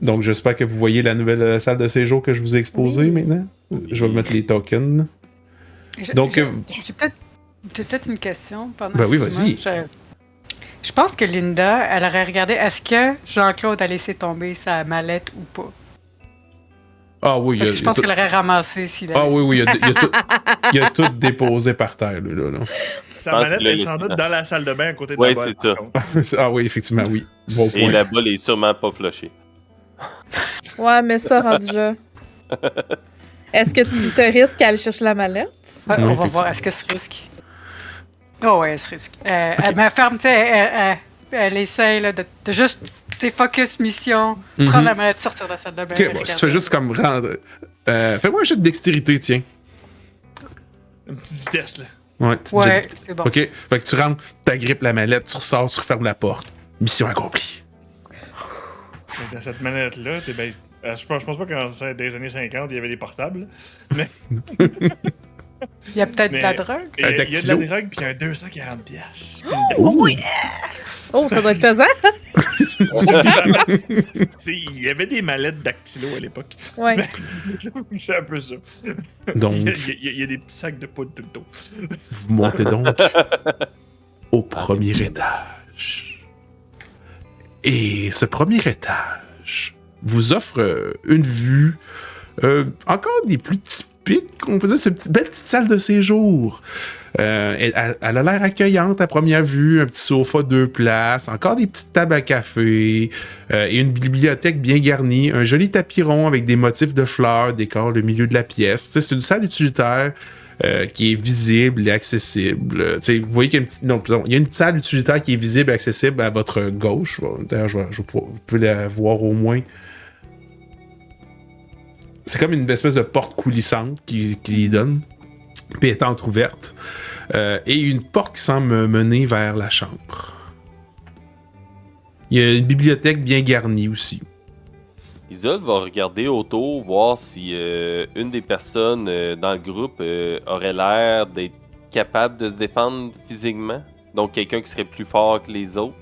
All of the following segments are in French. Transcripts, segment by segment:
Donc, j'espère que vous voyez la nouvelle salle de séjour que je vous ai exposée maintenant. Je vais mettre les tokens. Donc, j'ai peut-être une question pendant ben oui, vas-y. Je pense que Linda, elle aurait regardé est-ce que Jean-Claude a laissé tomber sa mallette ou pas. Ah oui, Parce que je pense qu'elle aurait ramassé s'il avait. Ah oui, il a tout déposé par terre, là. Sa mallette est sans doute dans la salle de bain à côté de la boîte. C'est ça. Ah oui, effectivement, oui. Bon point. Et la balle est sûrement pas flushée. Ouais, mais ça, rendu là. Est-ce que tu te risques à aller chercher la mallette? On va voir, est-ce qu'elle se risque? Oh ouais, elle se risque. Mais ferme, tu sais, elle essaye là, de juste tes focus mission, prendre la mallette, sortir de la salle de bain. Ok, bon, si tu fais juste comme rendre. Fais-moi un jeu de dextérité, tiens. Une petite vitesse, là. Ouais, c'est bon. Ok, fait que tu rentres, t'agrippes la mallette, tu ressors, tu refermes la porte. Mission accomplie. Dans cette manette-là, t'es ben. Je pense pas que dans les années 50, il y avait des portables. Mais. Il y a peut-être de la drogue. Il y a de la drogue, puis il y a un 240 pièces. Oh, ça doit être pesant! Il y avait des mallettes dactylo à l'époque. Ouais. C'est un peu ça. Donc, il y a des petits sacs de poudre tout le temps. Vous montez donc au premier étage. Et ce premier étage vous offre une vue encore des plus typiques, on peut dire, c'est une belle petite salle de séjour. Elle a l'air accueillante à première vue, un petit sofa 2 places, encore des petites tables à café, et une bibliothèque bien garnie, un joli tapis rond avec des motifs de fleurs décore le milieu de la pièce. T'sais, c'est une salle utilitaire qui est visible et accessible. Vous voyez qu'il y a il y a une salle utilitaire qui est visible et accessible à votre gauche. D'ailleurs, vous pouvez la voir au moins. C'est comme une espèce de porte coulissante qui y donne, puis elle est entrouverte. Et une porte qui semble mener vers la chambre. Il y a une bibliothèque bien garnie aussi. Isolde va regarder autour, voir si une des personnes dans le groupe aurait l'air d'être capable de se défendre physiquement. Donc quelqu'un qui serait plus fort que les autres.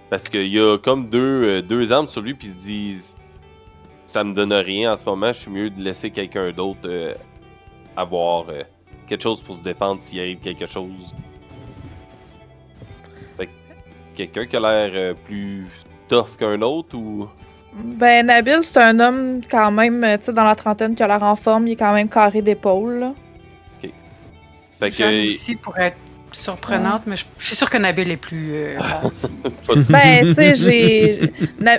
Parce qu'il y a comme deux armes sur lui, puis ils se disent ça me donne rien en ce moment, je suis mieux de laisser quelqu'un d'autre avoir quelque chose pour se défendre s'il arrive quelque chose. Fait que quelqu'un qui a l'air plus tough qu'un autre ou... Ben, Nabil, c'est un homme quand même, tu sais, dans la trentaine qui a l'air en forme, il est quand même carré d'épaule, là. Ok. Fait que... Jeanne aussi pourrait être surprenante, mais je suis sûre que Nabil est plus Ben, tu sais,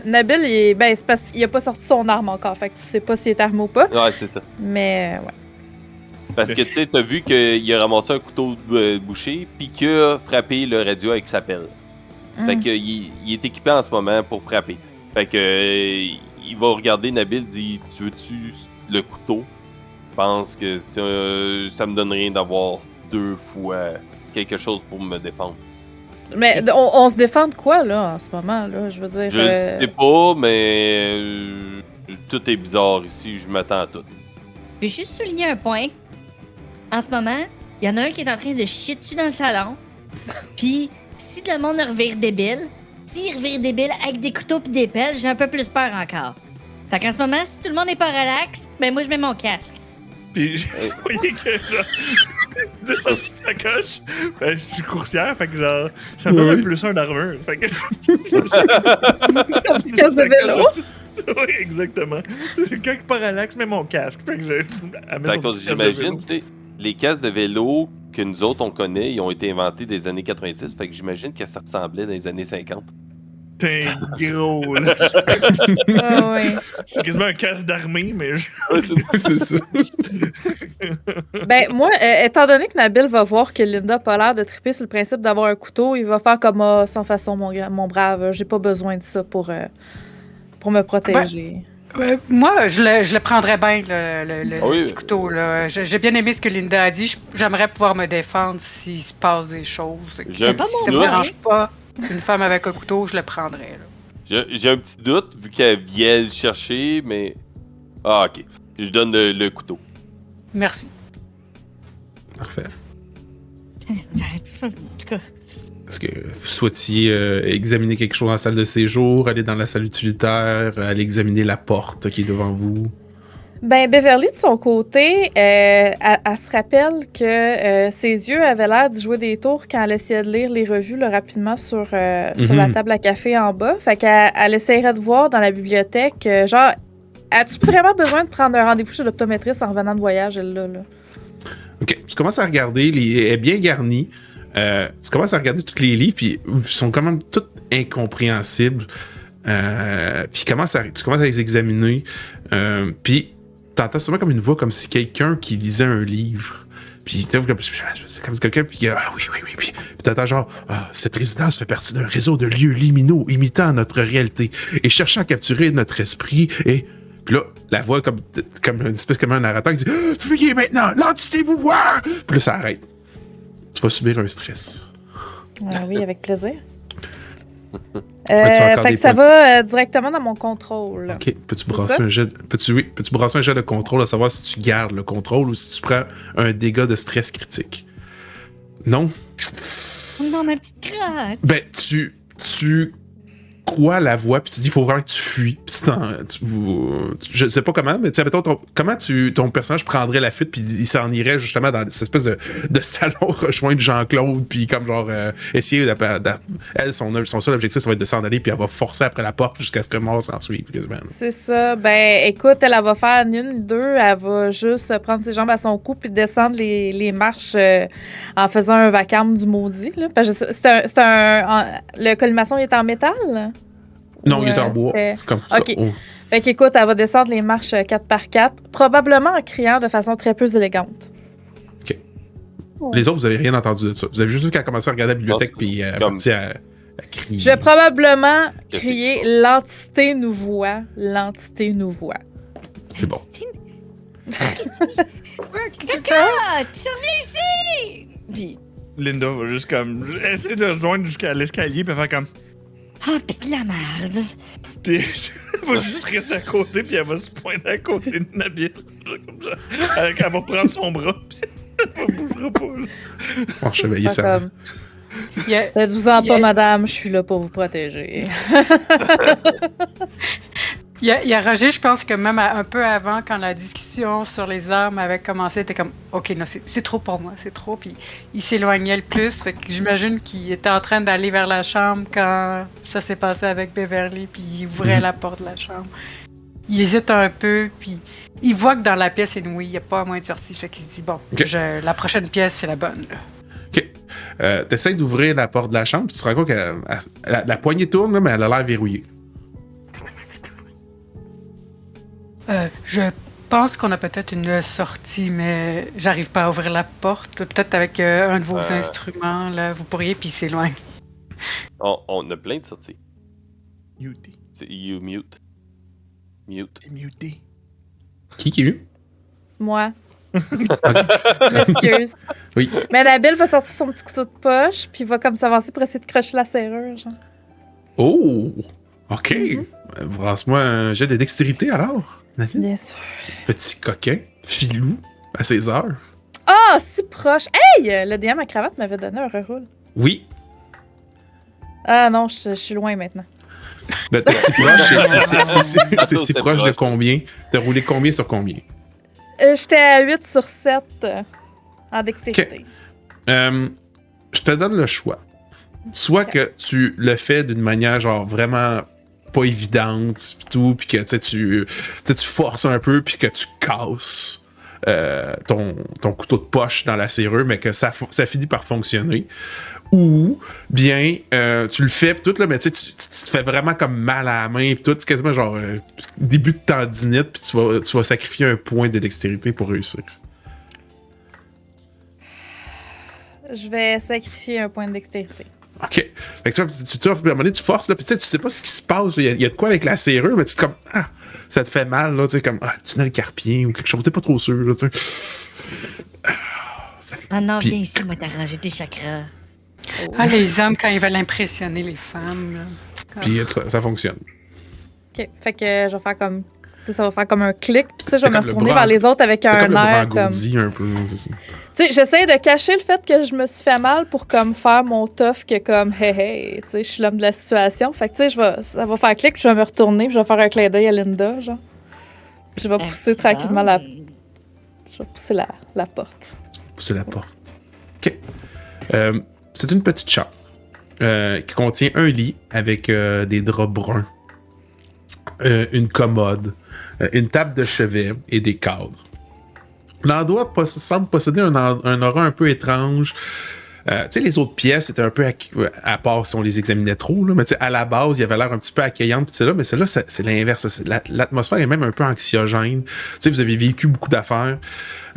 Nabil, c'est parce qu'il a pas sorti son arme encore, fait que tu sais pas s'il est armé ou pas. Ouais, c'est ça. Mais, ouais. Parce que tu sais, t'as vu qu'il a ramassé un couteau bouché, puis qu'il a frappé le radio avec sa pelle. Fait que il est équipé en ce moment pour frapper. Fait que il va regarder Nabil, dit tu veux-tu le couteau? Je pense que ça me donne rien d'avoir 2 fois quelque chose pour me défendre. Mais on se défend de quoi, là, en ce moment, là? Je veux dire... Je sais pas, mais tout est bizarre ici, je m'attends à tout. Je vais juste souligner un point. En ce moment, il y en a un qui est en train de chier dessus dans le salon. Puis, si le monde revire débile, s'il revire débile avec des couteaux pis des pelles, j'ai un peu plus peur encore. Fait qu'en ce moment, si tout le monde est pas relax, ben moi je mets mon casque. Puis, vous voyez que genre, de sa petite sacoche, ben, je suis coursière, fait que genre, ça me donne un plus 1 d'armure. Fait que. Un petit casque de vélo. Oui, exactement. Quand je pas relax, mets mon casque. Fait que j'imagine, tu sais, les casques de vélo que nous autres on connaît, ils ont été inventés des années 90, fait que j'imagine que ça ressemblait dans les années 50. T'es gros, là. Ah ouais. C'est quasiment un casque d'armée, mais... C'est ça. Ben, moi, étant donné que Nabil va voir que Linda a pas l'air de triper sur le principe d'avoir un couteau, il va faire comme sans façon, mon brave. J'ai pas besoin de ça pour me protéger. Moi, je le prendrais bien, le petit couteau. Là. J'ai bien aimé ce que Linda a dit. J'aimerais pouvoir me défendre s'il se passe des choses. Ça me dérange pas. Une femme avec un couteau, je le prendrais. J'ai un petit doute, vu qu'elle vient le chercher, mais... Ah, ok. Je donne le couteau. Merci. Parfait. Est-ce que vous souhaitiez examiner quelque chose dans la salle de séjour, aller dans la salle utilitaire, aller examiner la porte qui est devant vous? Ben, Beverly, de son côté, elle se rappelle que ses yeux avaient l'air d'y jouer des tours quand elle essayait de lire les revues là, rapidement sur la table à café en bas. Fait qu'elle essaierait de voir dans la bibliothèque, genre, as-tu vraiment besoin de prendre un rendez-vous chez l'optométriste en revenant de voyage, elle, là? OK. Tu commences à regarder, elle est bien garnie. Tu commences à regarder tous les livres, puis ils sont quand même tous incompréhensibles. Puis tu commences à les examiner. Puis t'entends souvent comme une voix, comme si quelqu'un qui lisait un livre. Puis c'est comme quelqu'un, puis ah oui. Puis t'entends genre, cette résidence fait partie d'un réseau de lieux liminaux imitant notre réalité et cherchant à capturer notre esprit. Et puis là, la voix comme une espèce comme un narrateur qui dit fuyez maintenant, l'entité vous voit. Puis là, ça arrête. Tu vas subir un stress. Ah oui, avec plaisir. Fait que ça va directement dans mon contrôle. OK. Peux-tu brasser un jet de contrôle à savoir si tu gardes le contrôle ou si tu prends un dégât de stress critique? Non? Non, ma petite craque. Ben, tu crois la voix, puis tu dis, il faut vraiment que tu fuis. Puis je sais pas comment, mais tu sais, mettons, comment ton personnage prendrait la fuite, puis il s'en irait justement dans cette espèce de salon rejoindre Jean-Claude, puis comme genre, essayer elle, son seul objectif, ça va être de s'en aller, puis elle va forcer après la porte jusqu'à ce que mort s'en suive. C'est ça. Ben, écoute, elle va faire une ni deux, elle va juste prendre ses jambes à son cou, puis descendre les marches en faisant un vacarme du maudit. Là. Parce que le colimaçon, il est en métal? Non, il est en bois. C'est comme ça. OK. Fait qu'écoute, elle va descendre les marches 4x4, probablement en criant de façon très peu élégante. OK. Les autres, vous avez rien entendu de ça. Vous avez juste vu qu'elle a commencé à regarder la bibliothèque puis partie à crier. Je vais probablement crier « L'entité nous voit, l'entité nous voit ». C'est bon. Cocotte, tu reviens ici! Puis Linda va juste comme essayer de rejoindre jusqu'à l'escalier puis faire comme pis de la merde. puis elle va juste rester à côté puis elle va se pointer à côté de Nabil comme ça. Elle va prendre son bras puis elle bougera pas là. On chevalier ça. Faites-vous-en pas, madame, je suis là pour vous protéger. Il y a Roger, je pense que même un peu avant, quand la discussion sur les armes avait commencé, il était comme « Ok, non, c'est trop pour moi, c'est trop. » Puis il s'éloignait le plus. Fait que j'imagine qu'il était en train d'aller vers la chambre quand ça s'est passé avec Beverly, puis il ouvrait la porte de la chambre. Il hésite un peu, puis il voit que dans la pièce inouïe, il n'y a pas moyen de sortie. Fait qu'il se dit « Bon, la prochaine pièce, c'est la bonne. » OK. T'essayes d'ouvrir la porte de la chambre, tu te rends compte que la poignée tourne, là, mais elle a l'air verrouillée. Je pense qu'on a peut-être une sortie, mais j'arrive pas à ouvrir la porte. Peut-être avec un de vos instruments, là, vous pourriez, puis il s'éloigne. On a plein de sorties. Muté. C'est you mute. Mute. T'es muté. Qui est eu? Moi. M'excuse. Oui. Mais Nabil va sortir son petit couteau de poche, puis il va comme s'avancer pour essayer de crocher la serrure, genre. Oh! OK. Brasse-moi un jet de dextérité, alors. Nabil? Bien sûr. Petit coquin, filou, à ses heures. Ah, si proche! Hey! Le DM à cravate m'avait donné un reroule. Oui. Ah non, je suis loin maintenant. Ben, t'es si proche, c'est si proche de combien? T'as roulé combien sur combien? J'étais à 8 sur 7 en dextérité. Je te donne le choix. Soit que tu le fais d'une manière genre vraiment pas évidente pis tout, puis que tu forces un peu puis que tu casses ton couteau de poche dans la serrure, mais que ça finit par fonctionner. Ou bien tu le fais pis tout là, mais tu te fais vraiment comme mal à la main pis tout, c'est quasiment genre début de tendinite, puis tu vas sacrifier un point de dextérité pour réussir. Je vais sacrifier un point de dextérité. OK. Fait que tu à un moment donné, tu forces, là, pis tu sais pas ce qui se passe. Il y a de quoi avec la serrure, mais tu es comme, ça te fait mal, là, tu sais, comme, tunnel carpien ou quelque chose, t'es pas trop sûr, là, tu sais. Ah non, viens ici, moi, t'arranger tes chakras. Oh. Ah, les hommes, quand ils veulent impressionner les femmes, là. Puis ça fonctionne. OK. Fait que je vais faire comme ça va faire comme un clic, puis je vais me retourner vers les autres avec un air comme... un peu, c'est ça. Tu sais, j'essaie de cacher le fait que je me suis fait mal pour comme faire mon tough que comme hey, tu sais, je suis l'homme de la situation. Fait que tu sais, ça va faire clic, puis je vais me retourner, puis je vais faire un clin d'œil à Linda, genre. Puis je vais pousser tranquillement je vais pousser la porte. Tu vas pousser la porte. OK. C'est une petite chambre qui contient un lit avec des draps bruns, une commode, une table de chevet et des cadres. L'endroit semble posséder un aura un peu étrange. Tu sais, les autres pièces étaient un peu à part si on les examinait trop, là, mais à la base, il avait l'air un petit peu accueillante, mais celle-là, c'est l'inverse. L'atmosphère est même un peu anxiogène. Tu sais, vous avez vécu beaucoup d'affaires.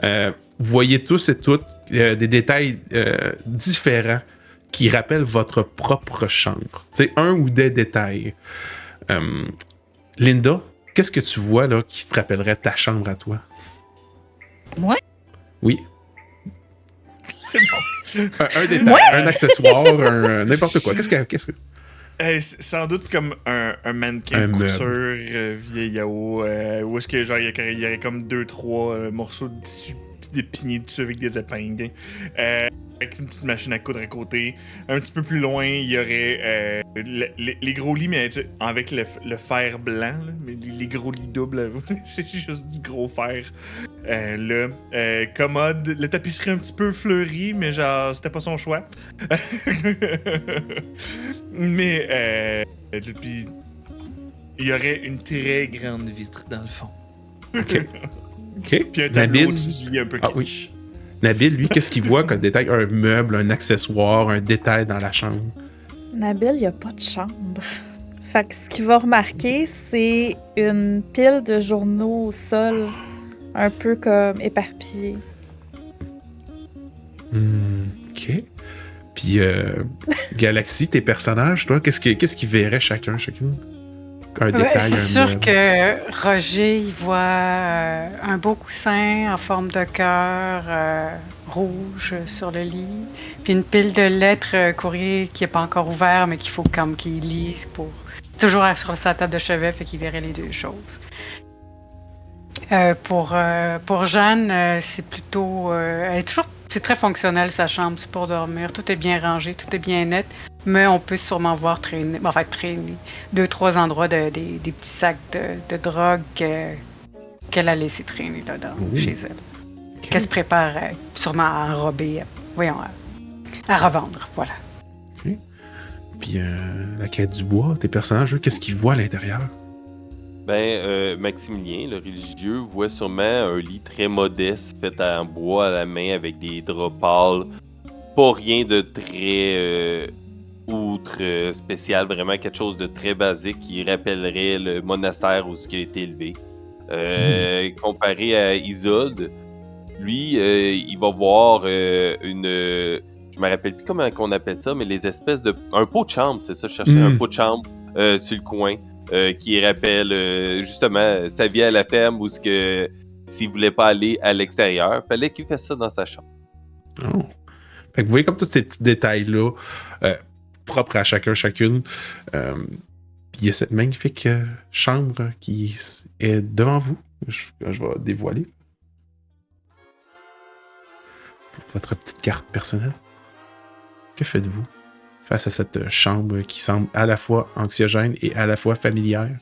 Vous voyez tous et toutes des détails différents qui rappellent votre propre chambre. Tu sais, un ou des détails. Linda, qu'est-ce que tu vois là qui te rappellerait ta chambre à toi? Moi? Oui. C'est bon. Un détail, un accessoire, n'importe quoi. Qu'est-ce que... Sans doute comme un mannequin de couture vieillot, où est-ce que genre il y aurait comme 2-3 morceaux de tissu épinés dessus avec des épingles. Avec une petite machine à coudre à côté. Un petit peu plus loin, il y aurait les gros lits, mais avec le fer blanc. Là, mais les gros lits doubles, c'est juste du gros fer. Commode, la tapisserie un petit peu fleurie, mais genre, c'était pas son choix. Mais, puis, il y aurait une très grande vitre dans le fond. OK. Puis un tableau au-dessus du lit un peu kitsch. Oui. Nabil, lui, qu'est-ce qu'il voit comme détail? Un meuble, un accessoire, un détail dans la chambre? Nabil, il n'y a pas de chambre. Fait que ce qu'il va remarquer, c'est une pile de journaux au sol, un peu comme éparpillés. OK. Puis, Galaxy, tes personnages, toi, qu'est-ce qu'ils verraient chacune? Un détail, c'est sûr que Roger, il voit un beau coussin en forme de cœur rouge sur le lit, puis une pile de lettres courrier qui n'est pas encore ouverte, mais qu'il faut comme qu'il lise pour... Toujours sur sa table de chevet, fait qu'il verrait les deux choses. Pour Jeanne, c'est plutôt... elle est toujours... C'est très fonctionnel, sa chambre, c'est pour dormir. Tout est bien rangé, tout est bien net. Mais on peut sûrement voir traîner 2-3 endroits des petits sacs de drogue qu'elle a laissé traîner là chez elle. Okay. Qu'elle se prépare sûrement à enrober, à revendre, voilà. Okay. Puis la quête du bois, tes personnages, qu'est-ce qu'ils voient à l'intérieur? Maximilien, le religieux, voit sûrement un lit très modeste fait en bois à la main avec des draps pâles. Pas rien de très outre spécial, vraiment quelque chose de très basique qui rappellerait le monastère où il a été élevé. Comparé à Isolde, lui, il va voir je me rappelle plus comment on appelle ça, mais les espèces de... Un pot de chambre, c'est ça, je cherchais un pot de chambre sur le coin. Qui rappelle justement sa vie à la ferme où s'il voulait pas aller à l'extérieur, fallait qu'il fasse ça dans sa chambre. Oh. Fait que vous voyez comme tous ces petits détails-là, propres à chacune. Puis il y a cette magnifique chambre qui est devant vous. Je vais dévoiler. Votre petite carte personnelle. Que faites-vous face à cette chambre qui semble à la fois anxiogène et à la fois familière?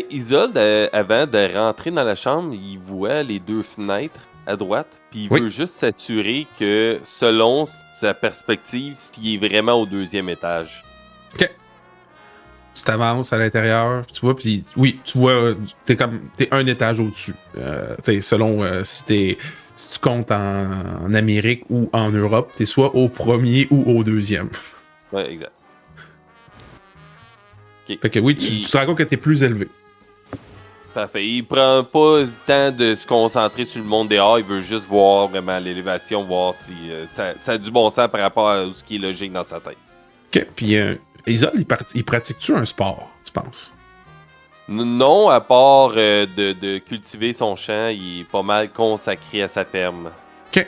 Isolde, avant de rentrer dans la chambre, il voit les 2 fenêtres à droite, puis il veut juste s'assurer que, selon sa perspective, s'il est vraiment au 2e étage. OK. Tu t'avances à l'intérieur, tu vois, puis oui, tu vois, t'es un étage au-dessus. Tu sais, selon si tu comptes en Amérique ou en Europe, t'es soit au 1er ou au 2e. Ouais, exact. Okay. Fait que oui, tu te rends compte que t'es plus élevé. Parfait. Il prend pas le temps de se concentrer sur le monde dehors, il veut juste voir vraiment l'élévation, voir si ça a du bon sens par rapport à ce qui est logique dans sa tête. OK, puis Isolde, il pratique-tu un sport, tu penses? Non, à part de cultiver son champ, il est pas mal consacré à sa ferme. OK.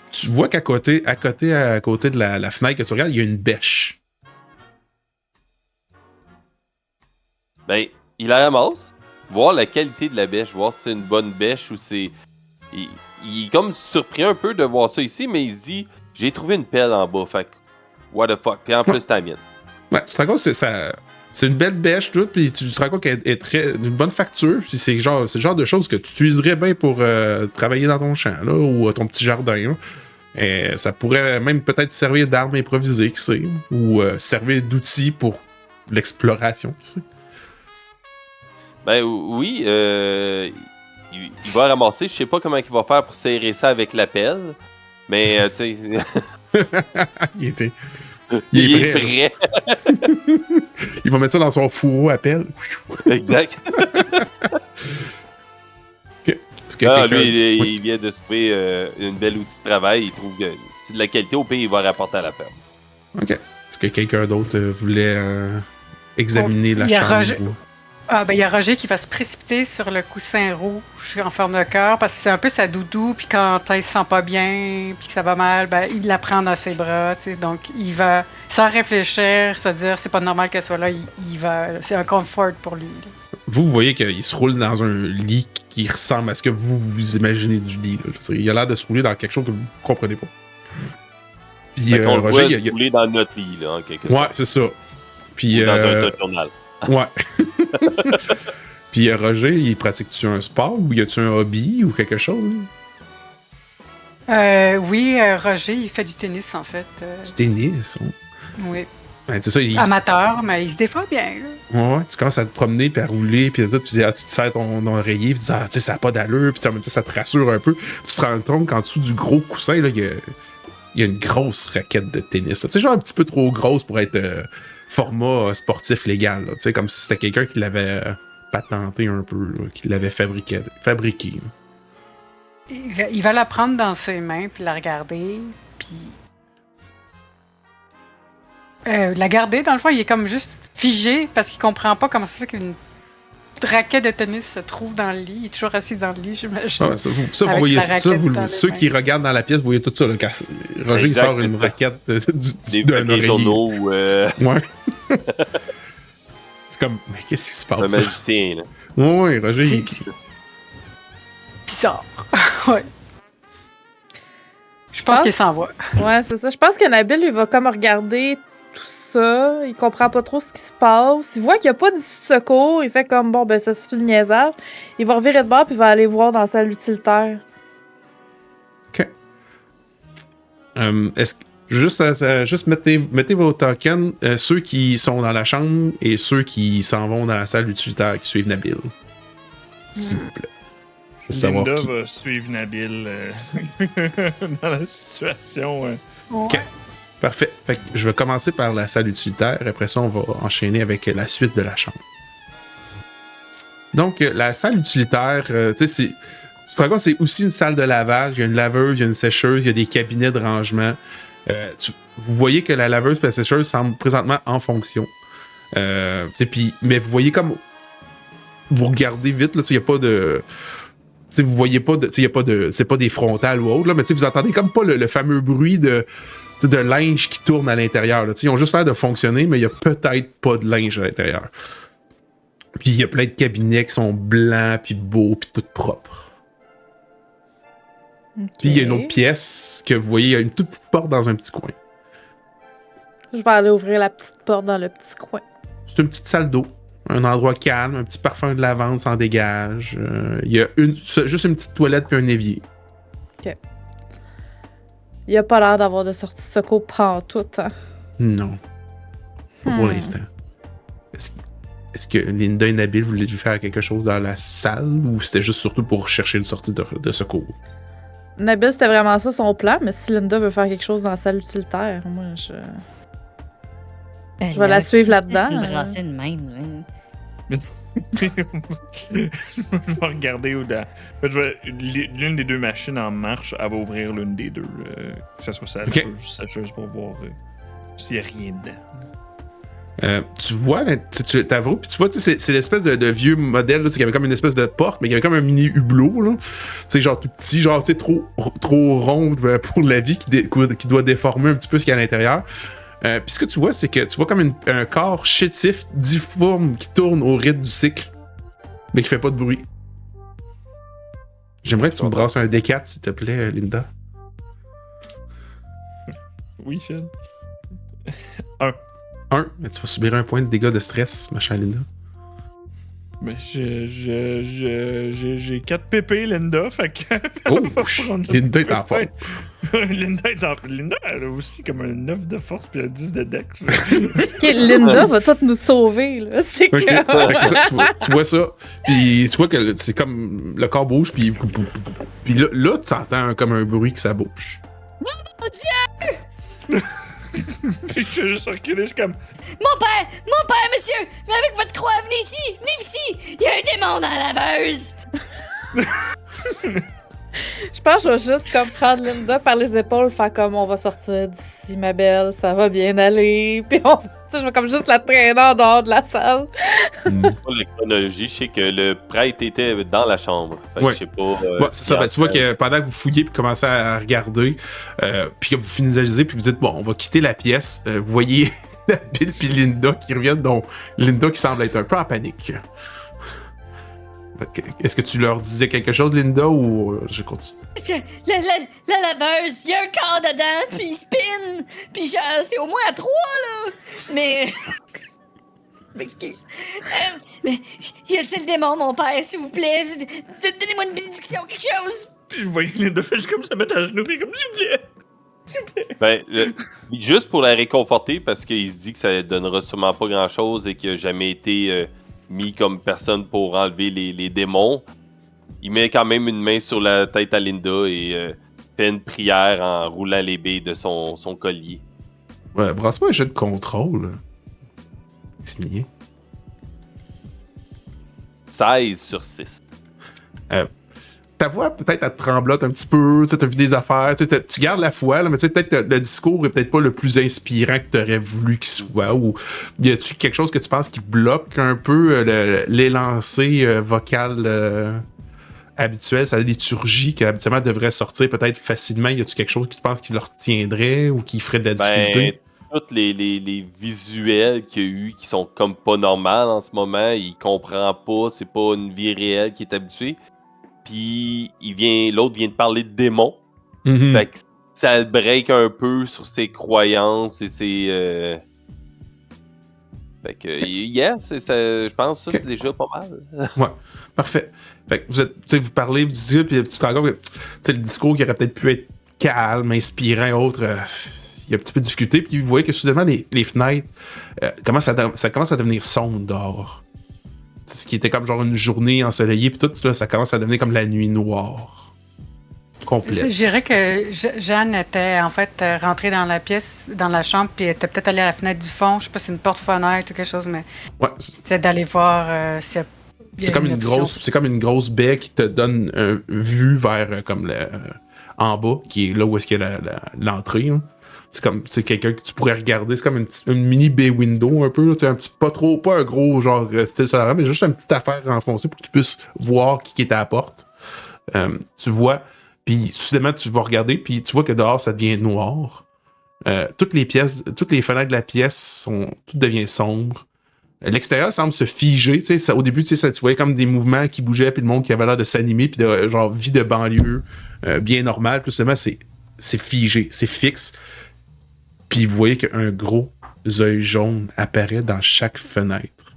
Tu vois qu'à côté de la fenêtre que tu regardes, il y a une bêche. il la ramasse, voir la qualité de la bêche, voir si c'est une bonne bêche ou c'est... Il est comme surpris un peu de voir ça ici, mais il se dit, j'ai trouvé une pelle en bas, fait que, what the fuck, puis en plus, c'est la mienne. Ouais, tu te rends compte, c'est une belle bêche, tout, puis tu te rends compte qu'elle est d'une bonne facture, puis c'est le genre de choses que tu utiliserais bien pour travailler dans ton champ, là, ou ton petit jardin, là. Et ça pourrait même peut-être servir d'arme improvisée, qui sait, ou servir d'outil pour l'exploration, qui sait. Ben oui, il va ramasser, je sais pas comment il va faire pour serrer ça avec la pelle, mais tu sais... il est prêt. Il va mettre ça dans son fourreau à pelle. Exact. Lui, il vient de trouver une belle outil de travail. Il trouve que c'est de la qualité. Au pire, il va rapporter à la ferme. OK. Est-ce que quelqu'un d'autre voulait examiner la chambre? Il y a Roger qui va se précipiter sur le coussin rouge en forme de cœur parce que c'est un peu sa doudou. Puis quand il se sent pas bien, puis que ça va mal, il la prend dans ses bras. T'sais, donc il va, sans réfléchir, se dire c'est pas normal qu'elle soit là. Il va, c'est un confort pour lui. Vous voyez qu'il se roule dans un lit qui ressemble à ce que vous imaginez du lit. Là. Il a l'air de se rouler dans quelque chose que vous ne comprenez pas. Puis Roger, il a roulé dans notre lit, là, en quelque sorte. Ouais, c'est ça. Puis dans un journal. Ouais. Puis Roger, il pratique-tu un sport ou y a-tu un hobby ou quelque chose? Oui, Roger, il fait du tennis, en fait. Du tennis? Oh. Oui. Ben, c'est ça, amateur, mais il se défend bien. Là. Ouais, tu commences à te promener, puis à rouler, puis tu te serres ton oreiller, puis tu dis, ça n'a pas d'allure, puis en même temps, ça te rassure un peu. Puis tu te rends compte qu'en dessous du gros coussin, il y a une grosse raquette de tennis. Tu sais, genre un petit peu trop grosse pour être format sportif légal. Tu sais, comme si c'était quelqu'un qui l'avait patenté un peu, là, qui l'avait fabriqué. Il va la prendre dans ses mains, puis la regarder, puis... la garder, dans le fond, il est comme juste figé parce qu'il comprend pas comment ça fait qu'une raquette de tennis se trouve dans le lit. Il est toujours assis dans le lit, j'imagine. Ah, ça, vous voyez ça, ceux qui regardent dans la pièce, vous voyez tout ça. Là, quand Roger il sort une raquette d'un oreiller. Journaux, Ouais. C'est comme, mais qu'est-ce qui se passe? Un magicien, là. Ouais, Roger, il... Bizarre. Ouais. Je pense qu'il s'en va. Ouais, c'est ça. Je pense que Nabil, il va comme regarder tout ça. Il comprend pas trop ce qui se passe. Il voit qu'il n'y a pas d'issue de secours. Il fait comme, bon, ben ça suffit le niaisage. Il va revirer de bord puis il va aller voir dans la salle utilitaire. OK. Est-ce que... Juste mettez vos tokens, ceux qui sont dans la chambre et ceux qui s'en vont dans la salle utilitaire qui suivent Nabil. S'il vous plaît. Linda va suivre Nabil dans la situation. OK. Parfait. Fait que je vais commencer par la salle utilitaire. Après ça, on va enchaîner avec la suite de la chambre. Donc, la salle utilitaire, tu sais, c'est aussi une salle de lavage. Il y a une laveuse, il y a une sécheuse, il y a des cabinets de rangement. Vous voyez que la laveuse et la sécheuse semblent présentement en fonction. Mais vous voyez comme... Vous regardez vite, là, il n'y a pas de... T'sais, vous voyez pas c'est pas des frontales ou autre, là, mais vous entendez comme pas le fameux bruit de linge qui tourne à l'intérieur. Là. Ils ont juste l'air de fonctionner, mais il y a peut-être pas de linge à l'intérieur. Puis il y a plein de cabinets qui sont blancs, puis beaux, puis tout propres. Okay. Puis il y a une autre pièce que vous voyez, il y a une toute petite porte dans un petit coin. Je vais aller ouvrir la petite porte dans le petit coin. C'est une petite salle d'eau. Un endroit calme, un petit parfum de lavande s'en dégage. Il y a juste une petite toilette puis un évier. OK. Il a pas l'air d'avoir de sortie de secours pantoute, hein? Non. Pas pour l'instant. Est-ce que Linda et Nabil voulaient faire quelque chose dans la salle ou c'était juste surtout pour chercher une sortie de secours? Nabil, c'était vraiment ça son plan, mais si Linda veut faire quelque chose dans la salle utilitaire, moi, je vais la suivre là-dedans. Je vais même, hein. Je vais regarder où l'une des deux machines en marche, elle va ouvrir l'une des deux. Que ça soit ça, sacheuse pour voir s'il n'y a rien dedans. Tu vois, tu t'avoues, puis tu vois, c'est l'espèce de vieux modèle, il y avait comme une espèce de porte, mais il y avait comme un mini hublot, là. Tu sais, genre tout petit, genre, tu sais, trop rond pour la vie, qui doit déformer un petit peu ce qu'il y a à l'intérieur. Puis ce que tu vois, c'est que tu vois comme un corps chétif, difforme, qui tourne au rythme du cycle. Mais qui fait pas de bruit. J'aimerais que tu me brasses un D4, s'il te plaît, Linda. Oui, Phil. 1. Mais tu vas subir un point de dégâts de stress, ma chère Linda. Mais j'ai 4 PP, Linda, fait que... Oh! Linda est en forme. Linda, elle a aussi comme un 9 de force puis un 10 de dex. Ok, Linda va tout nous sauver, là. C'est Ok. comme... C'est ça, tu vois ça, puis tu vois que c'est comme le corps bouge, puis là tu entends comme un bruit que ça bouge. Mon Dieu! Puis je suis juste reculé, je suis comme... Mon père, monsieur! Mais avec votre croix, venez ici! Il y a un démon dans la laveuse! Je pense que je vais juste comme prendre Linda par les épaules, faire comme on va sortir d'ici, ma belle, ça va bien aller. Puis je vais comme juste la traîner en dehors de la salle. Pour la chronologie, je sais que le prêtre était dans la chambre. Fait que je sais pas. Ouais, c'est ça. Ben, tu vois que pendant que vous fouillez puis commencez à regarder, puis que vous finalisez puis vous dites bon, on va quitter la pièce. Vous voyez Bill puis Linda qui reviennent, dont Linda qui semble être un peu en panique. Est-ce que tu leur disais quelque chose, Linda, ou je continue? La laveuse, il y a un corps dedans, puis il spin, puis genre, c'est au moins à 3, là. Mais... M'excuse. Mais c'est le démon, mon père, s'il vous plaît. Donnez-moi une bénédiction, quelque chose. Puis je voyais Linda faire juste comme ça, mettre à genoux, puis comme, s'il vous plaît. S'il vous plaît. Ben, juste pour la réconforter, parce qu'il se dit que ça donnera sûrement pas grand-chose et qu'il a jamais été... mis comme personne pour enlever les démons. Il met quand même une main sur la tête à Linda et fait une prière en roulant les billes de son collier. Ouais, brasse-moi un jeu de contrôle. C'est mignon. 16 sur 6. Ta voix, peut-être, elle te tremblote un petit peu, tu as vu des affaires, tu gardes la foi, là, mais peut-être que le discours est peut-être pas le plus inspirant que tu aurais voulu qu'il soit, ou y a-tu quelque chose que tu penses qui bloque un peu l'élancé vocal habituel, sa liturgie qui habituellement devrait sortir peut-être facilement, y a-tu quelque chose que tu penses qui le retiendrait ou qui ferait de la difficulté? Tous les visuels qu'il y a eu qui sont comme pas normales en ce moment, il comprend pas, c'est pas une vie réelle qui est habituée. Puis l'autre vient de parler de démons. Mm-hmm. Fait que ça le break un peu sur ses croyances et ses... Fait que, je pense que ça, c'est déjà pas mal. Ouais, parfait. Fait que vous parlez, vous dites, puis tu te rends compte que le discours qui aurait peut-être pu être calme, inspirant, autre, il y a un petit peu de difficulté, puis vous voyez que soudainement, les fenêtres, ça commence à devenir sombre dehors. Ce qui était comme genre une journée ensoleillée, puis tout là, ça commence à devenir comme la nuit noire. Complète. Je dirais que Jeanne était en fait rentrée dans la pièce, dans la chambre, puis elle était peut-être allée à la fenêtre du fond. Je sais pas si c'est une porte-fenêtre ou quelque chose, mais ouais, c'est d'aller voir si c'est comme une grosse baie qui te donne une vue vers comme en bas, qui est là où est-ce qu'il y a l'entrée. Hein. C'est quelqu'un que tu pourrais regarder. C'est comme une mini bay window un peu. Un petit, pas un gros genre style solaire, mais juste une petite affaire enfoncée pour que tu puisses voir qui est à la porte. Tu vois, puis soudainement tu vas regarder, puis tu vois que dehors ça devient noir. Toutes les fenêtres de la pièce tout devient sombre. L'extérieur semble se figer. Au début, tu voyais comme des mouvements qui bougeaient, puis le monde qui avait l'air de s'animer, puis de genre vie de banlieue bien normale. Puis seulement c'est figé, c'est fixe. Puis vous voyez qu'un gros œil jaune apparaît dans chaque fenêtre.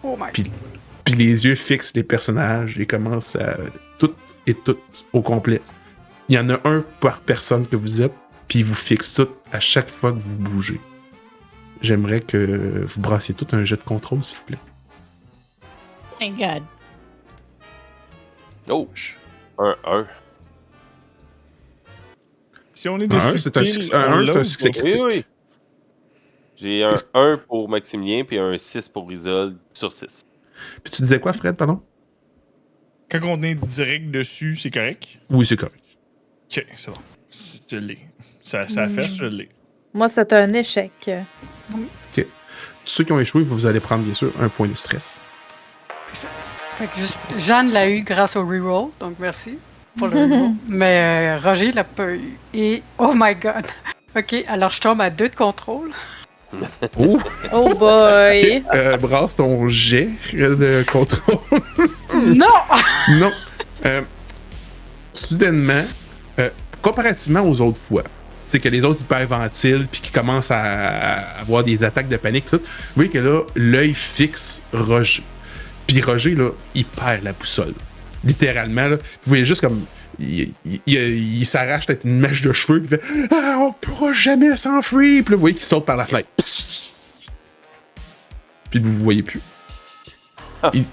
Oh my. Puis les yeux fixent les personnages et commencent à tout au complet. Il y en a un par personne que vous êtes, puis ils vous fixent tout à chaque fois que vous bougez. J'aimerais que vous brassiez tout un jet de contrôle, s'il vous plaît. Oh my god. Oh! 1-1. Si on est dessus, c'est un succès critique. Oui. J'ai un 1 pour Maximilien, puis un 6 pour Isolde sur 6. Puis tu disais quoi, Fred, pardon? Quand on est direct dessus, c'est correct? Oui, c'est correct. Ok, c'est bon. Je l'ai. Ça fait, je l'ai. Moi, c'est un échec. Ok. Tous ceux qui ont échoué, vous allez prendre, bien sûr, un point de stress. Fait que Jeanne l'a eu grâce au reroll, donc merci pour le reroll. Mais Roger l'a pas eu. Et oh my god! Ok, alors je tombe à 2 de contrôle. Oh boy! Brasse ton jet de contrôle. Non! Non. Soudainement, comparativement aux autres fois, c'est que les autres hyperventilent puis qui commencent à avoir des attaques de panique tout. Vous voyez que là, l'œil fixe Roger. Puis Roger, là, il perd la boussole. Littéralement, là. Vous voyez juste comme... Il s'arrache peut-être une mèche de cheveux puis il fait « Ah, on pourra jamais s'enfuir! » Puis là, vous voyez qu'il saute par la fenêtre. Puis vous ne voyez plus.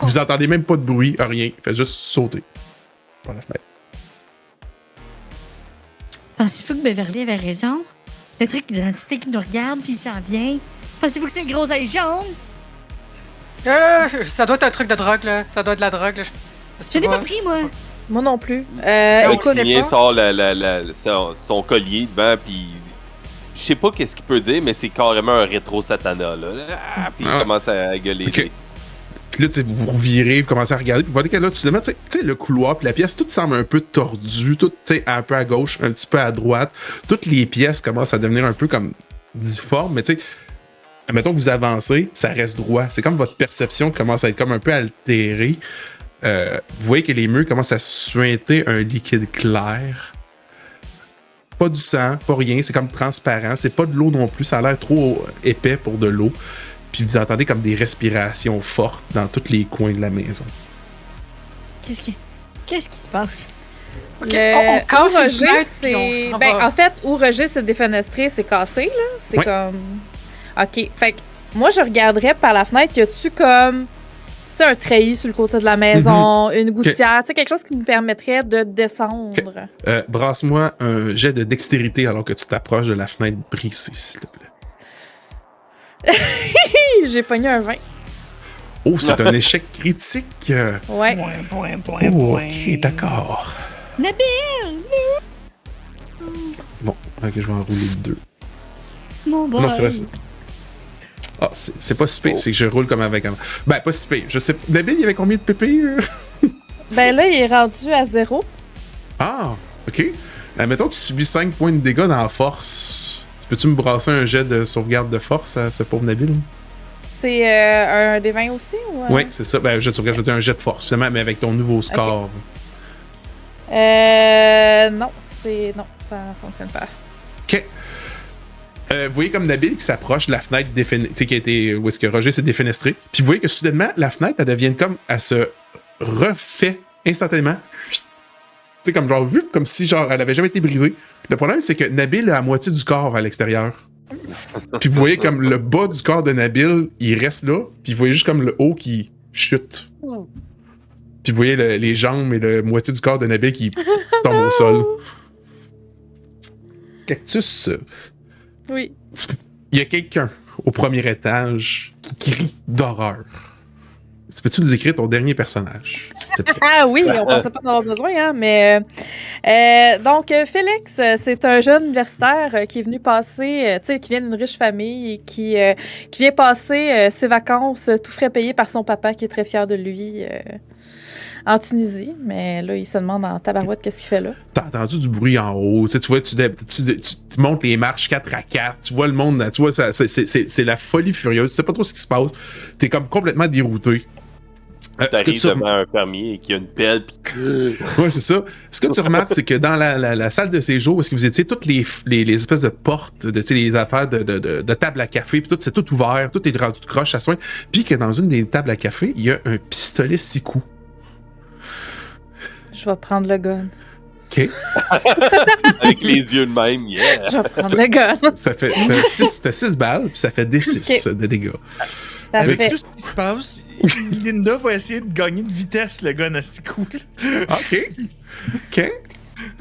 Vous entendez même pas de bruit, rien. Il fait juste sauter par la fenêtre. Pensez-vous que Beverly avait raison? Le truc de l'entité qui nous regarde puis il s'en vient. Pensez-vous que c'est le gros œil jaune? Ça doit être un truc de drogue, là. Ça doit être de la drogue, là. Je n'ai pas pris, moi. Moi non plus. Écoute, Sylvien sort son collier devant, puis je sais pas qu'est-ce qu'il peut dire, mais c'est carrément un rétro-satana, là. Puis il commence à gueuler. Okay. Puis là, vous vous revirez, vous commencez à regarder, puis vous voyez que là, tu sais, le couloir, puis la pièce, tout semble un peu tordu, tout, tu sais, un peu à gauche, un petit peu à droite. Toutes les pièces commencent à devenir un peu comme difformes, mais tu sais, admettons que vous avancez, ça reste droit. C'est comme votre perception commence à être comme un peu altérée. Vous voyez que les murs commencent à suinter un liquide clair. Pas du sang, pas rien, c'est comme transparent. C'est pas de l'eau non plus, ça a l'air trop épais pour de l'eau. Puis vous entendez comme des respirations fortes dans tous les coins de la maison. Qu'est-ce qui se passe? Okay. On casse Roger, c'est... en fait, où Roger s'est défenestré, c'est cassé, là. C'est comme... OK. Fait que moi, je regarderais par la fenêtre, y a-tu comme... Tu sais, un treillis sur le côté de la maison, une gouttière, tu sais, quelque chose qui nous permettrait de descendre. Brasse-moi un jet de dextérité alors que tu t'approches de la fenêtre brisée, s'il te plaît. J'ai pogné un 20. Oh, c'est un échec critique. Ouais. Ok, d'accord. Nabil! Bon, ok, je vais enrouler 2. Mon boy. Non, c'est vrai. Ah, c'est pas si pire, c'est que je roule comme avec un... Ben, pas si pire. Je sais... Nabil, il y avait combien de PP? Ben là, il est rendu à 0. Ah, ok. Mettons qu'il subit 5 points de dégâts dans la force. Peux-tu me brasser un jet de sauvegarde de force à ce pauvre Nabil? C'est un des 20 aussi? Ou Oui, c'est ça. Ben, jet de sauvegarde, je veux dire un jet de force, seulement, mais avec ton nouveau score. Non, ça fonctionne pas. OK. Vous voyez comme Nabil qui s'approche de la fenêtre qui a été où est-ce que Roger s'est défenestré. Puis vous voyez que soudainement, la fenêtre, elle devient comme... Elle se refait instantanément. Tu sais, comme genre, vu, comme si genre, elle avait jamais été brisée. Le problème, c'est que Nabil a la moitié du corps à l'extérieur. Puis vous voyez comme le bas du corps de Nabil, il reste là. Puis vous voyez juste comme le haut qui chute. Puis vous voyez les jambes et la moitié du corps de Nabil qui tombe au sol. Cactus. Oui. Il y a quelqu'un au premier étage qui crie d'horreur. Peux-tu nous décrire ton dernier personnage? Ah oui, on pensait pas en avoir besoin, hein, mais... donc, Félix, c'est un jeune universitaire qui est venu passer, tu sais, qui vient d'une riche famille et qui vient passer ses vacances tout frais payées par son papa qui est très fier de lui en Tunisie. Mais là, il se demande en tabarouette qu'est-ce qu'il fait là. T'as entendu du bruit en haut, tu vois, tu montes les marches 4 à 4, tu vois le monde, tu vois, c'est la folie furieuse, tu sais pas trop ce qui se passe, t'es comme complètement dérouté. T'arrives devant un fermier qui a une pelle pis... Ouais, c'est ça. Ce que tu remarques, c'est que dans la salle de séjour où est-ce que vous étiez, toutes les espèces de portes, les affaires de table à café, puis tout, c'est tout ouvert, tout est rendu de croche à soin, puis que dans une des tables à café, il y a un pistolet 6 coups. Je vais prendre le gun. OK. Avec les yeux de même, yeah! Je vais prendre le gun. Ça fait... T'as 6 balles, puis ça fait D6 de dégâts. Avec tout ce qui se passe, Linda va essayer de gagner de vitesse le gun à 6 coups. OK.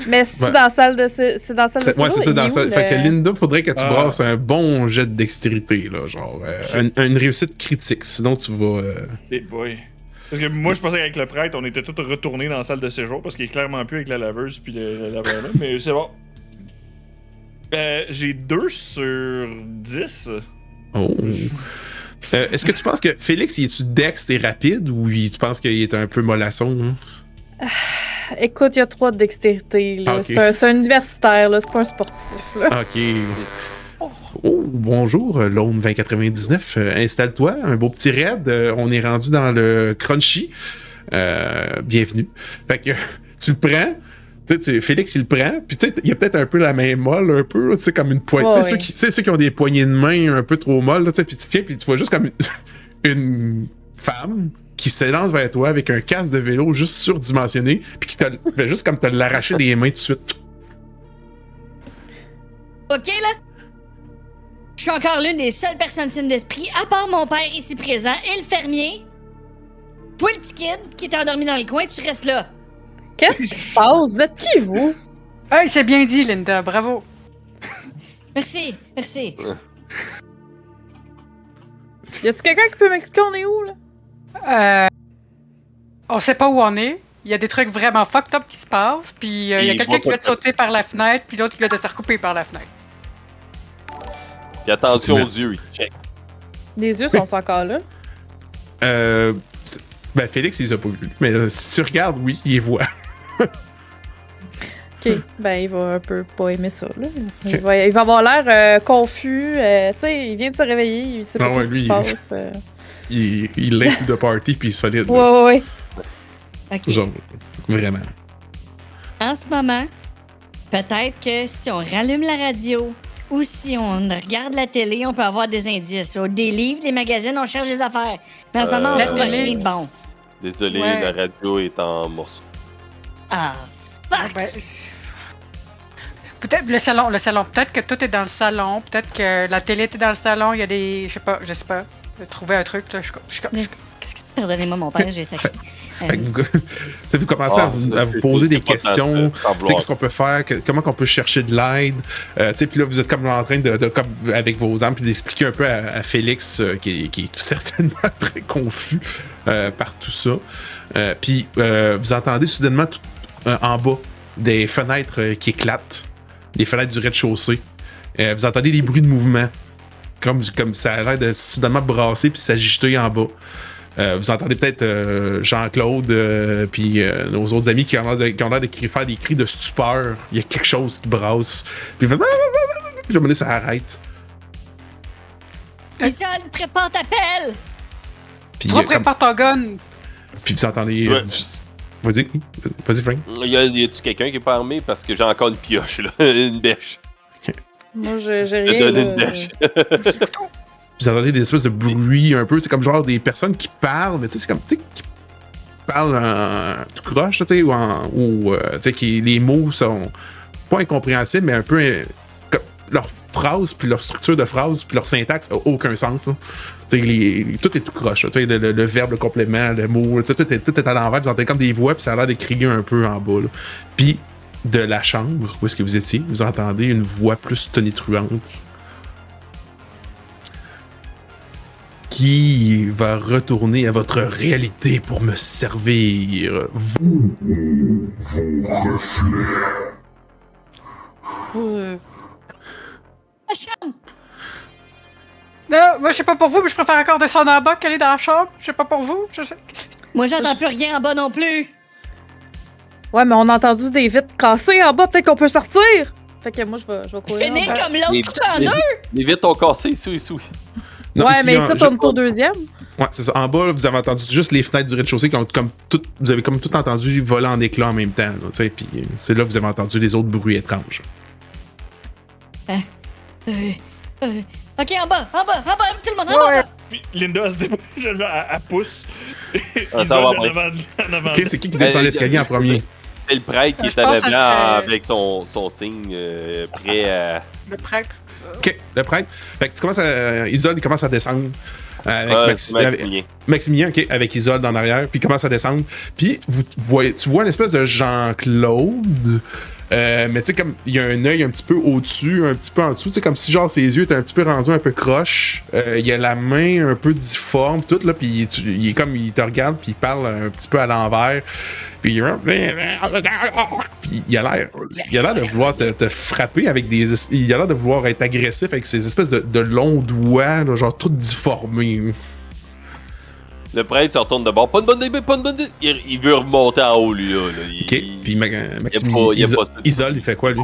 Mais c'est dans la salle de c'est dans la salle de séjour. Ouais, c'est ça, dans la salle. Fait que Linda, faudrait que tu brasses un bon jet de dextérité, là, genre une réussite critique, sinon tu vas... Hey boy. Parce que moi, je pensais qu'avec le prêtre, on était tous retournés dans la salle de séjour, parce qu'il est clairement plus avec la laveuse puis le laveur là, mais c'est bon. J'ai 2 sur 10. Oh. Est-ce que tu penses que Félix, il est-tu dex et rapide ou tu penses qu'il est un peu mollasson? Hein? Écoute, il y a 3 de dextérité. Là. Okay. C'est un universitaire, là. C'est pas un sportif. Là. OK. Oh, bonjour, Lone 2099. Installe-toi, un beau petit raid. On est rendu dans le Crunchy. Bienvenue. Fait que tu le prends. Félix, il le prend, puis tu sais, il y a peut-être un peu la main molle, un peu, tu sais, comme une poignée. Tu sais, ceux qui ont des poignées de main un peu trop molles, tu sais, puis tu tiens, puis tu vois juste comme une femme qui s'élance vers toi avec un casque de vélo juste surdimensionné, puis qui fait juste comme te l'arracher des mains tout de suite. Ok, là? Je suis encore l'une des seules personnes saines d'esprit, à part mon père ici présent et le fermier. Toi, le petit kid qui est endormi dans le coin, tu restes là. Qu'est-ce qui se passe? Vous êtes qui, vous? Hey, c'est bien dit, Linda. Bravo. Merci. Y a-tu quelqu'un qui peut m'expliquer on est où, là? On sait pas où on est. Il y a des trucs vraiment fucked up qui se passent. Puis il y a quelqu'un qui vient de sauter par la fenêtre, puis l'autre qui vient de se recouper par la fenêtre. Puis attention aux yeux, check. Les yeux sont encore là? Ben, Félix, il les a pas vus. Mais si tu regardes, oui, il les voit. Ok, ben il va un peu pas aimer ça, là. Il va avoir l'air confus. Tu sais, il vient de se réveiller, il sait pas ce qui se passe. Il late de party, puis il est solide. Ouais. Ok. Genre, vraiment. En ce moment, peut-être que si on rallume la radio ou si on regarde la télé, on peut avoir des indices. Ou des livres, des magazines, on cherche des affaires. Mais en ce moment, on trouve rien de bon. Désolé, la radio est en morceaux. Ah, fuck! Ben, peut-être le salon. Peut-être que tout est dans le salon. Peut-être que la télé était dans le salon. Il y a des... Je sais pas. Trouver un truc, là. Qu'est-ce que c'est? Pardonnez-moi, mon père, j'ai sacré. Vous commencez à vous poser des questions. Qu'est-ce qu'on peut faire? Comment qu'on peut chercher de l'aide? Puis là, vous êtes comme en train de comme avec vos armes, puis d'expliquer un peu à Félix, qui est certainement très confus par tout ça. Puis vous entendez soudainement en bas des fenêtres qui éclatent, les fenêtres du rez-de-chaussée. Vous entendez des bruits de mouvement, comme ça a l'air de soudainement brasser puis s'agiter en bas. Vous entendez peut-être Jean-Claude puis nos autres amis qui ont l'air de faire des cris de stupeur. Il y a quelque chose qui brasse. Puis à un moment donné, ça arrête. Isol, prépare ta pelle! Puis prépare ton gun! Puis vous entendez... Vas-y, Frank. Y a-tu quelqu'un qui est pas armé? Parce que j'ai encore une pioche, là. Une bêche. Moi, j'ai rien. Je donne une bêche. Vous entendez des espèces de bruits un peu, c'est comme genre des personnes qui parlent, mais tu sais, c'est comme, tu sais, qui parlent tout croche, tu sais, ou tu sais, les mots sont pas incompréhensibles, mais un peu, leur phrase, puis leur structure de phrase, puis leur syntaxe a aucun sens, là. Tu sais, tout est tout croche, tu sais, le verbe, le complément, le mot, tu sais, tout est à l'envers, vous entendez comme des voix, puis ça a l'air de crier un peu en bas, là. Puis, de la chambre où est-ce que vous étiez, vous entendez une voix plus tonitruante qui va retourner à votre réalité pour me servir. Vous, vos reflets. La chambre! Non, moi, je sais pas pour vous, mais je préfère encore descendre en bas qu'aller dans la chambre. Je sais pas pour vous. Moi, j'entends plus rien en bas non plus. Ouais, mais on a entendu des vitres cassées en bas. Peut-être qu'on peut sortir. Fait que moi, je vais courir. Finir comme l'autre tout en deux! Les vitres ont cassé ici. Non, ouais, ici, mais ça tourne au deuxième. Ouais, c'est ça. En bas, là, vous avez entendu juste les fenêtres du rez-de-chaussée qui ont comme tout. Vous avez comme tout entendu voler en éclats en même temps. Tu sais, puis c'est là que vous avez entendu les autres bruits étranges. Ok, en bas, tout le monde, en bas! Puis Linda se dépêche, elle pousse. Ça va bien. Ok, c'est qui descend l'escalier en premier? C'est le prêtre qui est en avant avec son signe prêt à... Le prêtre. Ok, le prêtre. Fait que tu commences à... Isolde, il commence à descendre. Avec Maximilien, ok, avec Isolde en arrière, puis il commence à descendre. Puis tu vois une espèce de Jean-Claude, mais tu sais, comme il y a un œil un petit peu au-dessus, un petit peu en dessous, tu sais, comme si genre ses yeux étaient un petit peu rendus un peu croche. Il a la main un peu difforme, tout, là, puis il est comme, il te regarde, puis il parle un petit peu à l'envers. Puis il a l'air de vouloir te frapper avec des... Il a l'air de vouloir être agressif avec ces espèces de longs doigts, là, genre tout difformés. Le prêtre se retourne de bord. Pas une bonne idée. Il veut remonter en haut, lui. Là. Ok, puis Maxime, Isole, il fait quoi, lui?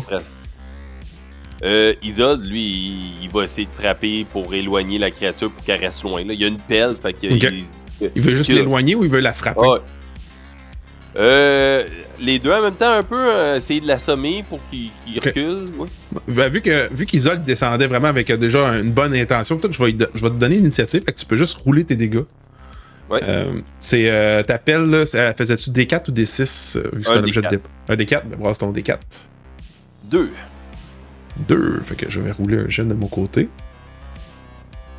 Isolde, lui, il va essayer de frapper pour éloigner la créature pour qu'elle reste loin. Là. Il y a une pelle, fait que il veut juste l'éloigner ou il veut la frapper? Les deux en même temps, un peu, essayer de l'assommer pour qu'il recule. Ouais. Vu qu'Isolde descendait vraiment avec déjà une bonne intention, peut-être je vais te donner l'initiative, fait que tu peux juste rouler tes dégâts. Ouais. Ta pelle, là, faisais-tu D4 ou D6 vu que c'est un objet de dépôt? Un D4, ben brasse ton D4. 2. Fait que je vais rouler un jet de mon côté.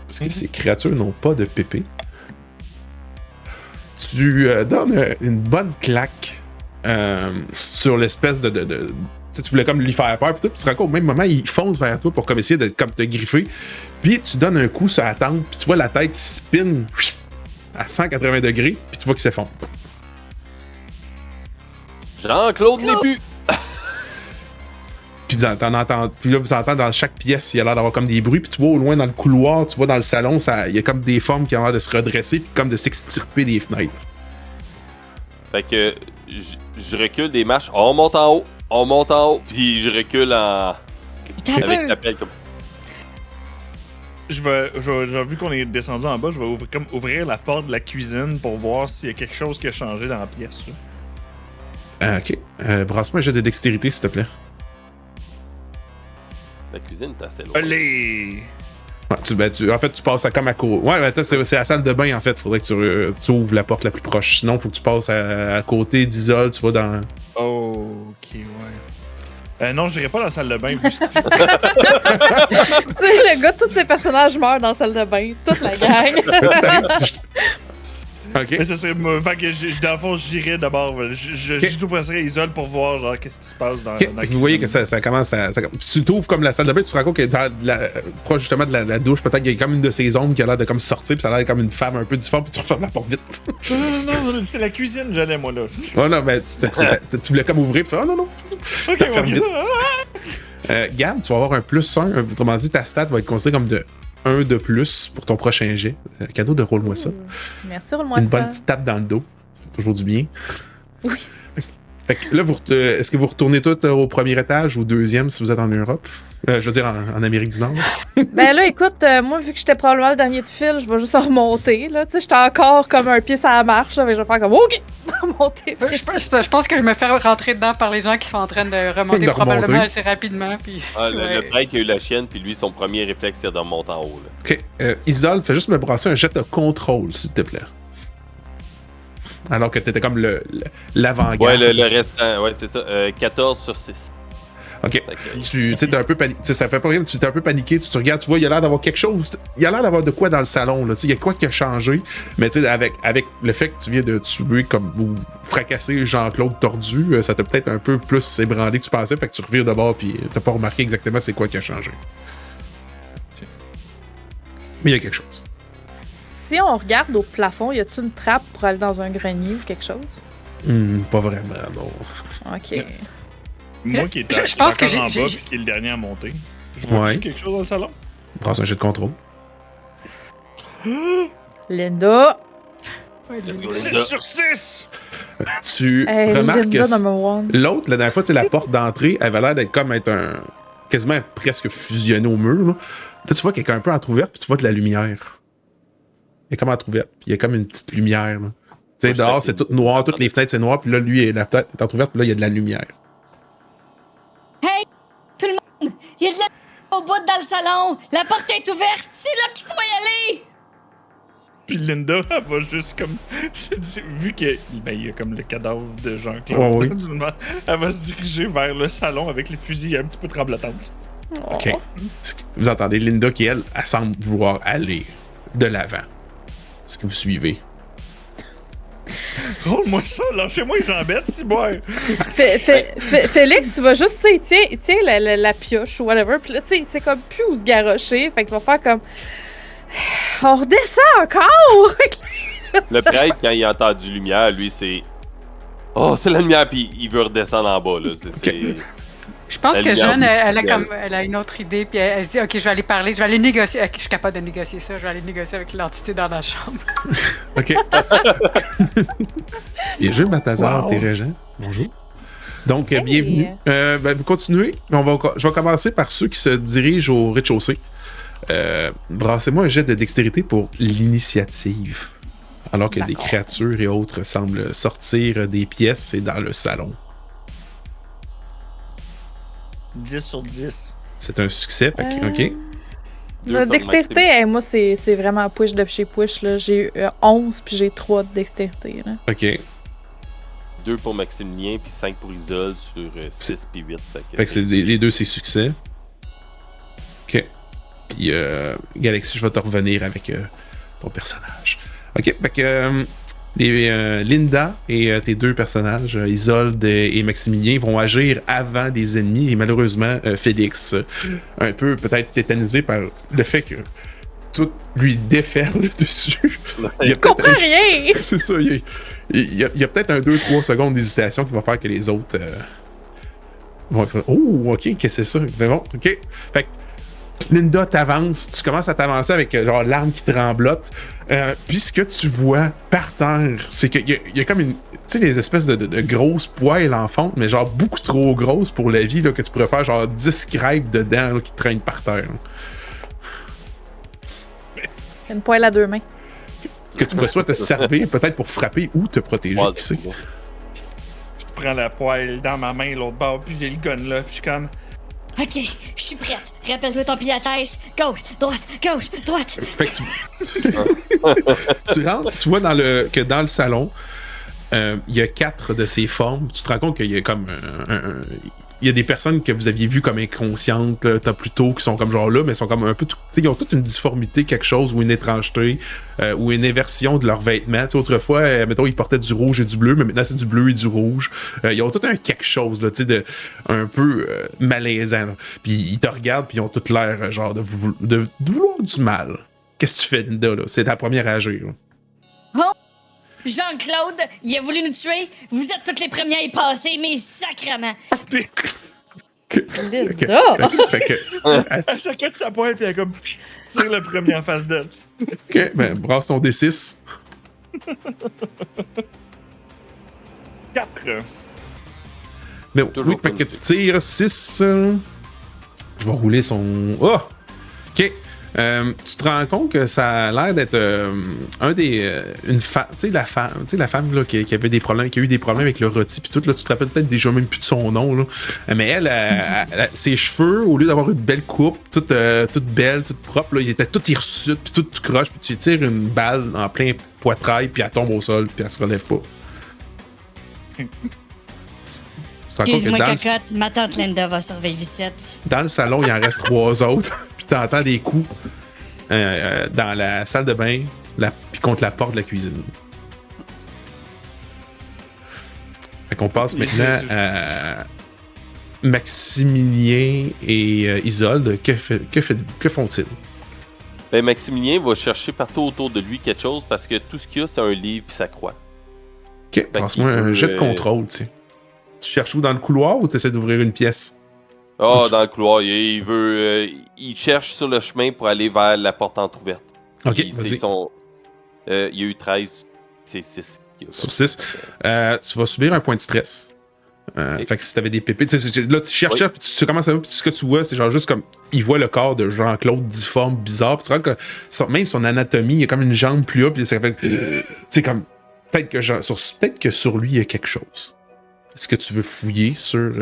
Parce que ces créatures n'ont pas de PP. Tu donnes une bonne claque sur l'espèce de tu voulais comme lui faire peur, puis tu te rends compte au même moment, il fonce vers toi pour comme essayer de comme te griffer. Puis tu donnes un coup sur la tempe, puis tu vois la tête qui spin à 180 degrés, puis tu vois qu'il s'effondre. Jean-Claude n'est plus. Puis là, vous entendez dans chaque pièce, il y a l'air d'avoir comme des bruits, puis tu vois au loin dans le couloir, tu vois dans le salon, il y a comme des formes qui ont l'air de se redresser, puis comme de s'extirper des fenêtres. Fait que je recule des marches, on monte en haut, puis je recule avec la pelle comme. Vu qu'on est descendu en bas, je vais ouvrir la porte de la cuisine pour voir s'il y a quelque chose qui a changé dans la pièce. Là. Ok. Brasse-moi un jet de dextérité, s'il te plaît. La cuisine est assez loin. Allez! En fait, tu passes comme à côté. Ouais, c'est la salle de bain, en fait. Faudrait que tu ouvres la porte la plus proche. Sinon, faut que tu passes à côté d'Isolde. Tu vas dans. Oh, ok, ouais. Non, j'irai pas dans la salle de bain. Tu sais, le gars, tous ses personnages meurent dans la salle de bain. Toute la gang. Ok. Mais ça serait. Fait que dans le fond, j'irai d'abord. Je tout passerai Isolde pour voir genre qu'est-ce qui se passe dans la vous voyez que ça commence à. Si tu t'ouvres comme la salle de bain, tu te rends compte que proche justement de la douche, peut-être qu'il y a comme une de ces ombres qui a l'air de comme sortir, puis ça a l'air comme une femme un peu difforme, puis tu refermes la porte vite. Non, c'est la cuisine, j'allais moi là. Oh non, mais tu voulais comme ouvrir, puis tu dis, oh non. Ok, Gab, tu vas avoir un +1, autrement dit, ta stat va être considérée comme de 1 de plus pour ton prochain jet. Cadeau de roule-moi ça. Merci, roule-moi ça. Une bonne petite tape dans le dos. Ça fait toujours du bien. Oui. Fait que là, est-ce que vous retournez tous au premier étage ou au deuxième si vous êtes en Europe? Je veux dire en Amérique du Nord. Ben là, écoute, moi, vu que j'étais probablement le dernier de fil, je vais juste remonter. Là. Tu sais, j'étais encore comme un pied sur la marche. Là, mais je vais faire comme OK! Remonter. Je pense que je me fais rentrer dedans par les gens qui sont en train de remonter probablement assez rapidement. Puis, le prêtre qui a eu la chienne, puis lui, son premier réflexe, c'est de remonter en haut. Là. OK. Isolde, fais juste me brasser un jet de contrôle, s'il te plaît. Alors que t'étais comme l'avant-garde. Ouais, le restant, ouais, c'est ça. 14 sur 6. Ok. Tu sais, t'es un peu paniqué. Ça fait pas rien, tu t'es un peu paniqué. Tu te regardes, tu vois, il y a l'air d'avoir quelque chose. Il y a l'air d'avoir de quoi dans le salon, là. Tu sais, il y a quoi qui a changé. Mais tu sais, avec le fait que tu viens de tuer ou fracasser Jean-Claude tordu, ça t'a peut-être un peu plus ébranlé que tu pensais. Fait que tu revires de bord, puis t'as pas remarqué exactement c'est quoi qui a changé. Okay. Mais il y a quelque chose. Si on regarde au plafond, y a-t-il une trappe pour aller dans un grenier ou quelque chose? Pas vraiment, non. Ok. Moi qui est en bas puis qui est le dernier à monter. Je vois quelque chose dans le salon? Prends un jet de contrôle. Linda! 6 sur 6! Tu remarques que l'autre, la dernière fois, la porte d'entrée avait l'air d'être comme quasiment presque fusionné au mur. Là, tu vois qu'elle est un peu entrouverte, puis tu vois de la lumière. Elle est comme entrouverte, puis il y a comme une petite lumière. Tu sais, dehors, c'est tout noir, toutes les fenêtres, c'est noir, puis là, lui, la tête est entrouverte, puis là, il y a de la lumière. Hey! Tout le monde! Il y a de la au bout dans le salon! La porte est ouverte! C'est là qu'il faut y aller! Puis Linda, elle va juste comme... Vu qu'il y a comme le cadavre de Jean-Claude, elle va se diriger vers le salon avec les fusils un petit peu tremblotantes. OK. Vous entendez Linda qui, elle semble vouloir aller de l'avant. Est-ce que vous suivez? Roule-moi ça, lâchez-moi les jambettes, si boire. Félix, tu vas juste, tu sais, tiens la pioche ou whatever, pis là, tu sais, c'est comme plus où se garrocher, fait qu'il va faire comme... On redescend encore! Le prêtre, quand il entend du lumière, lui, c'est... Oh, c'est la lumière, puis il veut redescendre en bas, là. Je pense que Jeanne, elle a une autre idée, puis elle se dit, OK, je vais aller parler, je vais aller négocier. Okay, je suis capable de négocier ça, je vais aller négocier avec l'entité dans la chambre. OK. Bien joué, Balthazar, t'es régent. Bonjour. Donc, bienvenue. Vous continuez. Je vais commencer par ceux qui se dirigent au rez-de-chaussée. Brassez-moi un jet de dextérité pour l'initiative. Alors que des créatures et autres semblent sortir des pièces et dans le salon. 10 sur 10. C'est un succès, ok. La dextérité, moi, c'est vraiment push de chez push. Là. J'ai 11 puis j'ai 3 de dextérité. Là. Ok. 2 pour Maximilien puis 5 pour Isolde sur 6 puis 8. Fait que les deux, c'est succès. Ok. Puis, Galaxy, je vais te revenir avec ton personnage. Ok, fait que Linda et tes deux personnages, Isolde et Maximilien, vont agir avant les ennemis. Et malheureusement, Félix, un peu peut-être tétanisé par le fait que tout lui déferle dessus. Il comprend rien! C'est ça, il y a peut-être 2-3 secondes d'hésitation qui va faire que les autres vont faire « Oh, ok, qu'est-ce que c'est ça? » Mais bon, ok. Fait que Linda t'avance, tu commences à t'avancer avec genre l'arme qui tremblote. Puis ce que tu vois par terre, c'est qu'il y a comme une. Tu sais, les espèces de grosses poêles en fonte, mais genre beaucoup trop grosses pour la vie, là, que tu pourrais faire genre 10 crêpes dedans là, qui traînent par terre. Une poêle à 2 mains. Que tu pourrais soit te servir peut-être pour frapper ou te protéger, qui sait. Je prends la poêle dans ma main, l'autre bord, puis j'ai le gun là, puis je suis comme. Ok, je suis prête. Rappelle-toi ton pilates. Gauche, droite, gauche, droite. Fait que tu rentres, tu vois que dans le salon, il y a 4 de ces formes. Tu te rends compte qu'il y a comme il y a des personnes que vous aviez vues comme inconscientes, là, t'as plutôt qui sont comme genre là, mais sont comme un peu tout, ils ont toute une difformité, quelque chose, ou une étrangeté, ou une inversion de leurs vêtements. T'sais, autrefois, mettons, ils portaient du rouge et du bleu, mais maintenant c'est du bleu et du rouge. Ils ont tout un quelque chose, là, de un peu malaisant. Là. Puis ils te regardent, puis ils ont tout l'air genre de vouloir du mal. Qu'est-ce que tu fais, Linda, là? C'est ta première à agir. Là. Oh! Jean-Claude, il a voulu nous tuer. Vous êtes toutes les premières à y passer, mais sacrement. Fait que Elle s'inquiète de sa poêle, puis elle comme tire le premier en face d'elle. Ok, ben brasse ton D6. 4. Mais oui, fait que tu tires 6. Je vais rouler son. Oh! Ok. Tu te rends compte que ça a l'air d'être une femme, tu sais la femme là, qui avait des problèmes, qui a eu des problèmes avec le rôti puis tout là, tu te rappelles peut-être déjà même plus de son nom là. Mais elle, ses cheveux, au lieu d'avoir une belle coupe, toute belle, toute propre là, il était tout hirsute puis tout croche, puis tu tires une balle en plein poitrail puis elle tombe au sol puis elle se relève pas. Excuse-moi, cocotte, ma tante Linda va surveiller Vicette. Dans le salon, il en reste 3 autres. Puis t'entends des coups dans la salle de bain, puis contre la porte de la cuisine. Fait qu'on passe maintenant à Maximilien et Isolde. Que font-ils? Ben, Maximilien va chercher partout autour de lui quelque chose parce que tout ce qu'il y a, c'est un livre puis sa croix. Ok, passe-moi un jet de contrôle, tu sais. Tu cherches où, dans le couloir, ou tu essaies d'ouvrir une pièce? Ah, dans le couloir. Il cherche sur le chemin pour aller vers la porte entrouverte. Ok, vas-y. Il y a eu 13. C'est 6. Sur 6. Tu vas subir un point de stress. Fait que si t'avais des pépés, là tu cherches, puis tu commences à voir, puis ce que tu vois, c'est genre juste comme il voit le corps de Jean-Claude difforme, bizarre, puis tu vois que même son anatomie, il y a comme une jambe plus haut, puis ça fait tu comme peut-être que sur lui il y a quelque chose. Est-ce que tu veux fouiller sur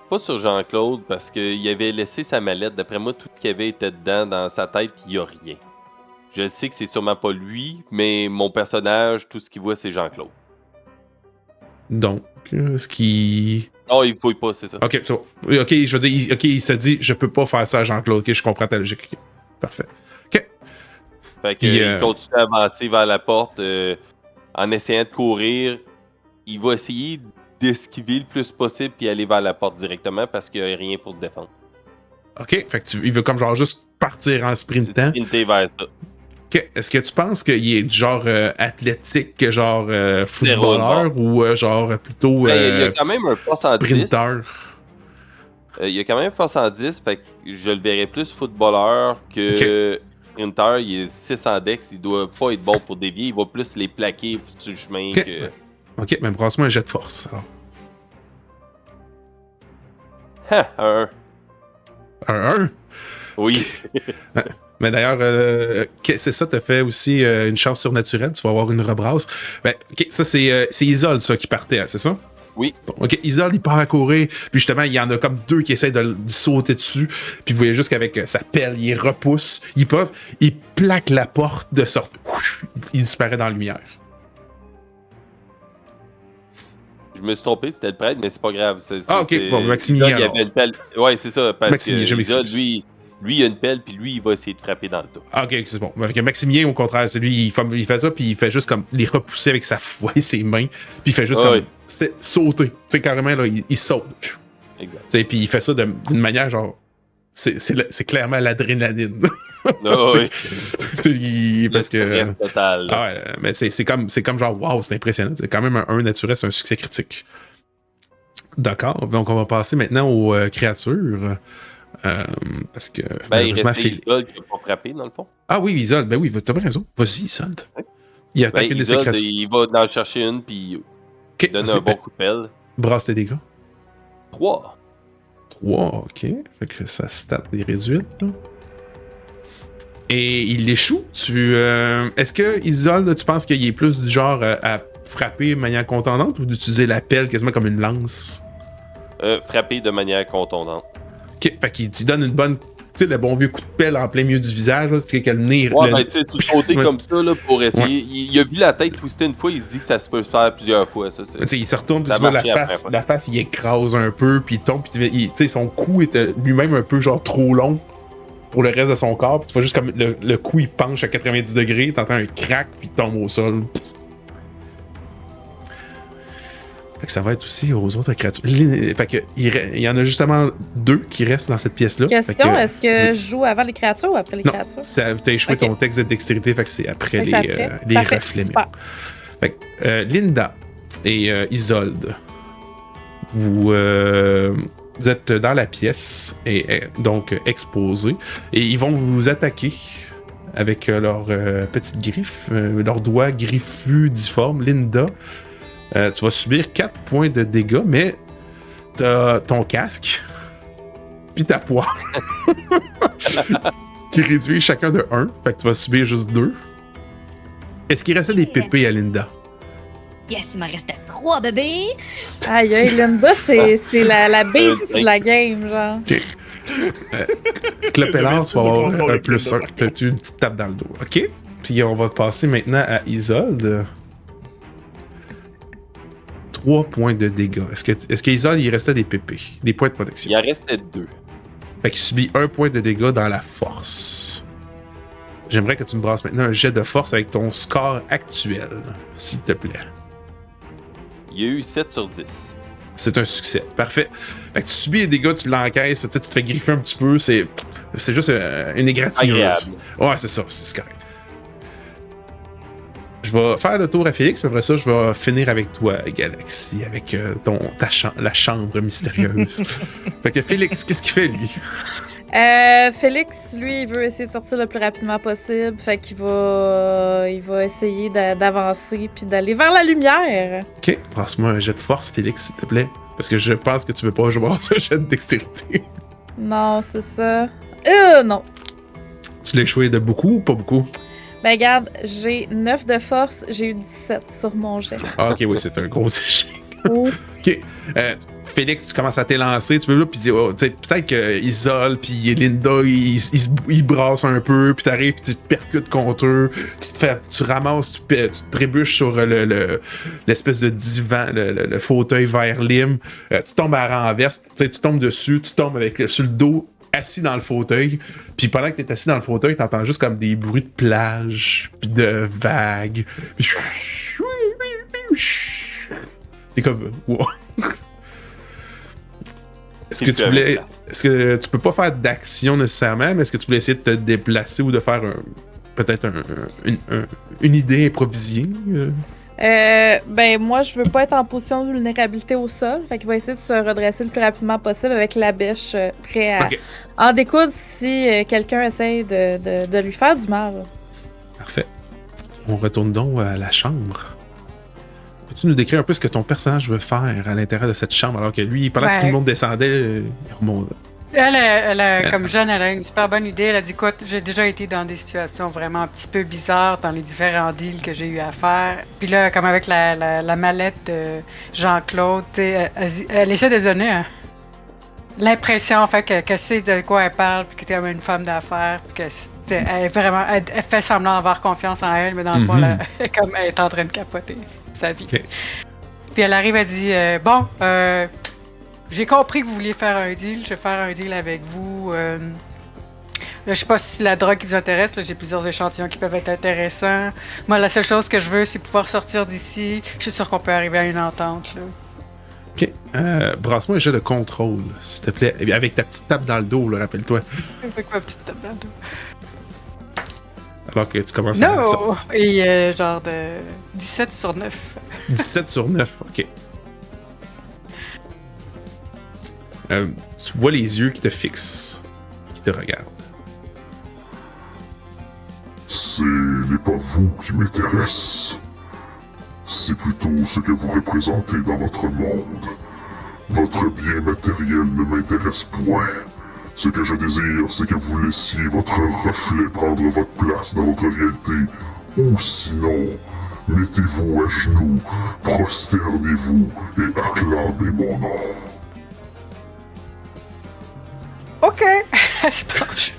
Pas sur Jean-Claude parce qu'il avait laissé sa mallette. D'après moi, tout ce qu'il y avait était dedans. Dans sa tête, il n'y a rien. Je sais que c'est sûrement pas lui, mais mon personnage, tout ce qu'il voit, c'est Jean-Claude. Donc, ce qui... Non, il fouille pas, c'est ça. Ok, ça. Ok, je veux dire, il se dit, je peux pas faire ça à Jean-Claude. Ok, je comprends ta logique. Okay. Parfait. Ok. Fait que, il continue à avancer vers la porte en essayant de courir. Il va essayer d'esquiver le plus possible puis aller vers la porte directement parce qu'il n'y a rien pour te défendre. Ok, fait que il veut comme genre juste partir en sprintant. Sprinter vers ça. Ok, est-ce que tu penses qu'il est du genre athlétique, genre footballeur ou genre plutôt il y a quand même un force en 10. Sprinter? Il y a quand même force en 10, fait que je le verrais plus footballeur que sprinter, il est 6 en dex, il doit pas être bon pour dévier, il va plus les plaquer sur le chemin que... Ok, mais brasse-moi un jet de force. Alors. Un 1. Oui. Mais d'ailleurs, c'est ça, t'as fait aussi une chance surnaturelle, tu vas avoir une rebrasse. Ben, ok, ça c'est Isolde, ça, qui partait, hein, c'est ça? Oui. Ok, Isolde, il part à courir, puis justement, il y en a comme 2 qui essayent de sauter dessus, puis vous voyez juste qu'avec sa pelle, il repousse, il plaque la porte de sorte, il disparaît dans la lumière. Je me suis trompé, c'était le prêtre, mais c'est pas grave. Ok, bon, Maximilien. Il avait une pelle. Ouais, c'est ça, parce Maximilien, que Isolde, lui, il a une pelle, puis lui, il va essayer de frapper dans le dos. Ok, c'est bon. Avec Maximilien, au contraire, c'est lui, il fait ça, puis il fait juste comme les repousser avec sa foi et ses mains, puis il fait juste comme sauter. Tu sais, carrément, là, il saute. Exact. Puis il fait ça d'une manière genre. C'est clairement l'adrénaline. Parce que. Total. Mais c'est comme genre, wow, c'est impressionnant. C'est quand même un naturel, c'est un succès critique. D'accord, donc on va passer maintenant aux créatures. Parce que. Il reste Isolde qui n'a pas frappé, dans le fond. Ah oui, Isolde, ben oui, t'as bien raison. Vas-y, Isolde. Il attaque une de ses créatures. Il va en chercher une, puis il donne un bon coup de pelle. Brasse tes dégâts. 3. 3, ok. Fait que sa stat est réduite. Là. Et il échoue. Est-ce que Isolde, tu penses qu'il est plus du genre à frapper de manière contondante ou d'utiliser la pelle quasiment comme une lance? Frapper de manière contondante. Ok, fait qu'il te donne une bonne. Tu sais, le bon vieux coup de pelle en plein milieu du visage, là, tu sais, le nez. Ouais, tu sais, sauter comme ça là, pour essayer. Ouais. Il a vu la tête twister une fois, il se dit que ça se peut se faire plusieurs fois. Ça, il se retourne, puis tu vois la face, il écrase un peu, puis il tombe, puis son cou était lui-même un peu genre trop long pour le reste de son corps, puis tu vois juste comme le cou il penche à 90 degrés, t'entends un crack, puis il tombe au sol. Fait que ça va être aussi aux autres créatures. Fait que il y en a justement 2 qui restent dans cette pièce-là. Question, est-ce que je joue avant les créatures ou après les créatures? Non, t'as échoué ton texte de dextérité, fait que c'est après les reflets. Fait que Linda et Isolde, vous êtes dans la pièce, et donc exposés, et ils vont vous attaquer avec leurs petites griffes, leurs doigts griffus difformes. Linda, tu vas subir 4 points de dégâts, mais t'as ton casque pis ta poire qui réduit chacun de 1. Fait que tu vas subir juste 2. Est-ce qu'il restait des pépés à Linda? Yes, il m'en restait 3 bébés. Aïe, aïe, Linda, c'est la beast de la game, genre. Ok. Clopelard, tu vas avoir un plus 1. T'as une petite tape dans le dos. Ok? Puis on va passer maintenant à Isolde. 3 points de dégâts. Est-ce qu'Isolde, il restait des PP, des points de protection? Il en restait 2. Fait qu'il subit 1 point de dégâts dans la force. J'aimerais que tu me brasses maintenant un jet de force avec ton score actuel, s'il te plaît. Il y a eu 7 sur 10. C'est un succès. Parfait. Fait que tu subis les dégâts, tu l'encaisses, tu te fais griffer un petit peu, c'est juste une égratignure. Ouais, c'est ça, c'est correct. Je vais faire le tour à Félix, mais après ça, je vais finir avec toi, Galaxy, avec la chambre mystérieuse. Fait que Félix, qu'est-ce qu'il fait, lui? Félix, lui, il veut essayer de sortir le plus rapidement possible. Fait qu'il va essayer d'avancer puis d'aller vers la lumière. Ok, passe-moi un jet de force, Félix, s'il te plaît. Parce que je pense que tu veux pas jouer ce jet de dextérité. Non, c'est ça. Non. Tu l'as échoué de beaucoup ou pas beaucoup? Ben regarde, j'ai 9 de force, j'ai eu 17 sur mon jet. Ah, ok, oui, c'est un gros échec. Ok. Félix, tu commences à t'élancer, tu veux là, puis peut-être que Isolde puis Linda, ils brassent un peu, puis t'arrives, puis tu te percutes contre eux, tu ramasses, tu te trébuches sur l'espèce de divan, le fauteuil vert lime, tu tombes à la renverse, tu tombes dessus, tu tombes sur le dos, assis dans le fauteuil, puis pendant que t'es assis dans le fauteuil, t'entends juste comme des bruits de plage, puis de vagues, puis t'es comme wow. Est-ce que tu peux pas faire d'action nécessairement, mais est-ce que tu voulais essayer de te déplacer ou de faire peut-être une idée improvisée? Ben, moi, je veux pas être en position de vulnérabilité au sol. Fait qu'il va essayer de se redresser le plus rapidement possible avec la bêche prêt à en découdre si quelqu'un essaye de lui faire du mal. Parfait. On retourne donc à la chambre. Peux-tu nous décrire un peu ce que ton personnage veut faire à l'intérieur de cette chambre alors que lui, pendant que tout le monde descendait, il remonte? Comme jeune, elle a une super bonne idée. Elle a dit, écoute, j'ai déjà été dans des situations vraiment un petit peu bizarres dans les différents deals que j'ai eu à faire. Puis là, comme avec la mallette de Jean-Claude, elle essaie de donner l'impression en fait qu'elle sait de quoi elle parle, puis qu'elle est une femme d'affaires, puis elle fait semblant d'avoir confiance en elle, mais dans le fond, elle est en train de capoter sa vie. Okay. Puis elle arrive, elle dit, j'ai compris que vous vouliez faire un deal. Je vais faire un deal avec vous. Là, je sais pas si la drogue qui vous intéresse. Là, j'ai plusieurs échantillons qui peuvent être intéressants. Moi, la seule chose que je veux, c'est pouvoir sortir d'ici. Je suis sûr qu'on peut arriver à une entente. Là. OK. Brasse-moi un jeu de contrôle, s'il te plaît. Avec ta petite tape dans le dos, là, rappelle-toi. Avec ma petite tape dans le dos. Alors que tu commences à... Non! Et genre de 17 sur 9. 17 sur 9, OK. Tu vois les yeux qui te fixent, qui te regardent. Ce n'est pas vous qui m'intéresse. C'est plutôt ce que vous représentez dans votre monde. Votre bien matériel ne m'intéresse point. Ce que je désire, c'est que vous laissiez votre reflet prendre votre place dans votre réalité. Ou sinon, mettez-vous à genoux, prosternez-vous et acclamez mon nom. OK, c'est proche.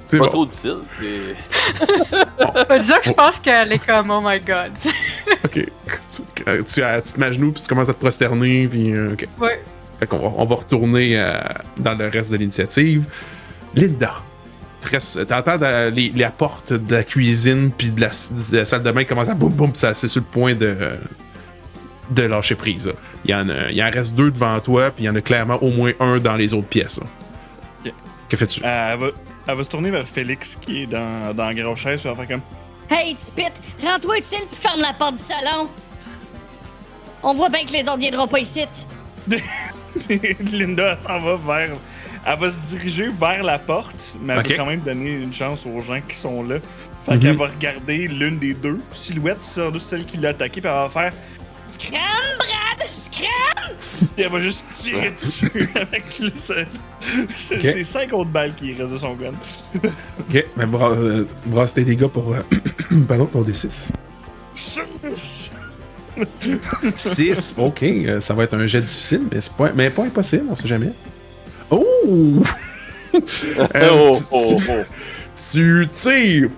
C'est pas trop difficile. Disons que je pense qu'elle est comme oh my god. OK. Tu te mets à genoux puis tu commences à te prosterner puis OK. Ouais. Fait qu'on on va retourner dans le reste de l'initiative. Linda, t'entends la porte de la cuisine puis de la salle de bain commence à boum boum, c'est sur le point de lâcher prise. Là. Il en reste 2 devant toi, puis il y en a clairement au moins un dans les autres pièces. Okay. Que fais-tu? Elle va se tourner vers Félix qui est dans la grosse chaise, puis elle va faire comme Hey, Tipit, rends-toi utile puis ferme la porte du salon. On voit bien que les autres viendront pas ici. Linda, elle s'en va vers. Elle va se diriger vers la porte, mais elle va quand même donner une chance aux gens qui sont là. Fait qu'elle va regarder l'une des 2 silhouettes, celle qui l'a attaqué, puis elle va faire Scram, Brad! Scram! Et elle va juste tirer dessus avec c'est 5 autres balles qui restent de son gun. OK, mais brasse tes dégâts pour pardon, ton D6. 6, OK, ça va être un jet difficile, mais pas impossible, on sait jamais. Oh! Tu tires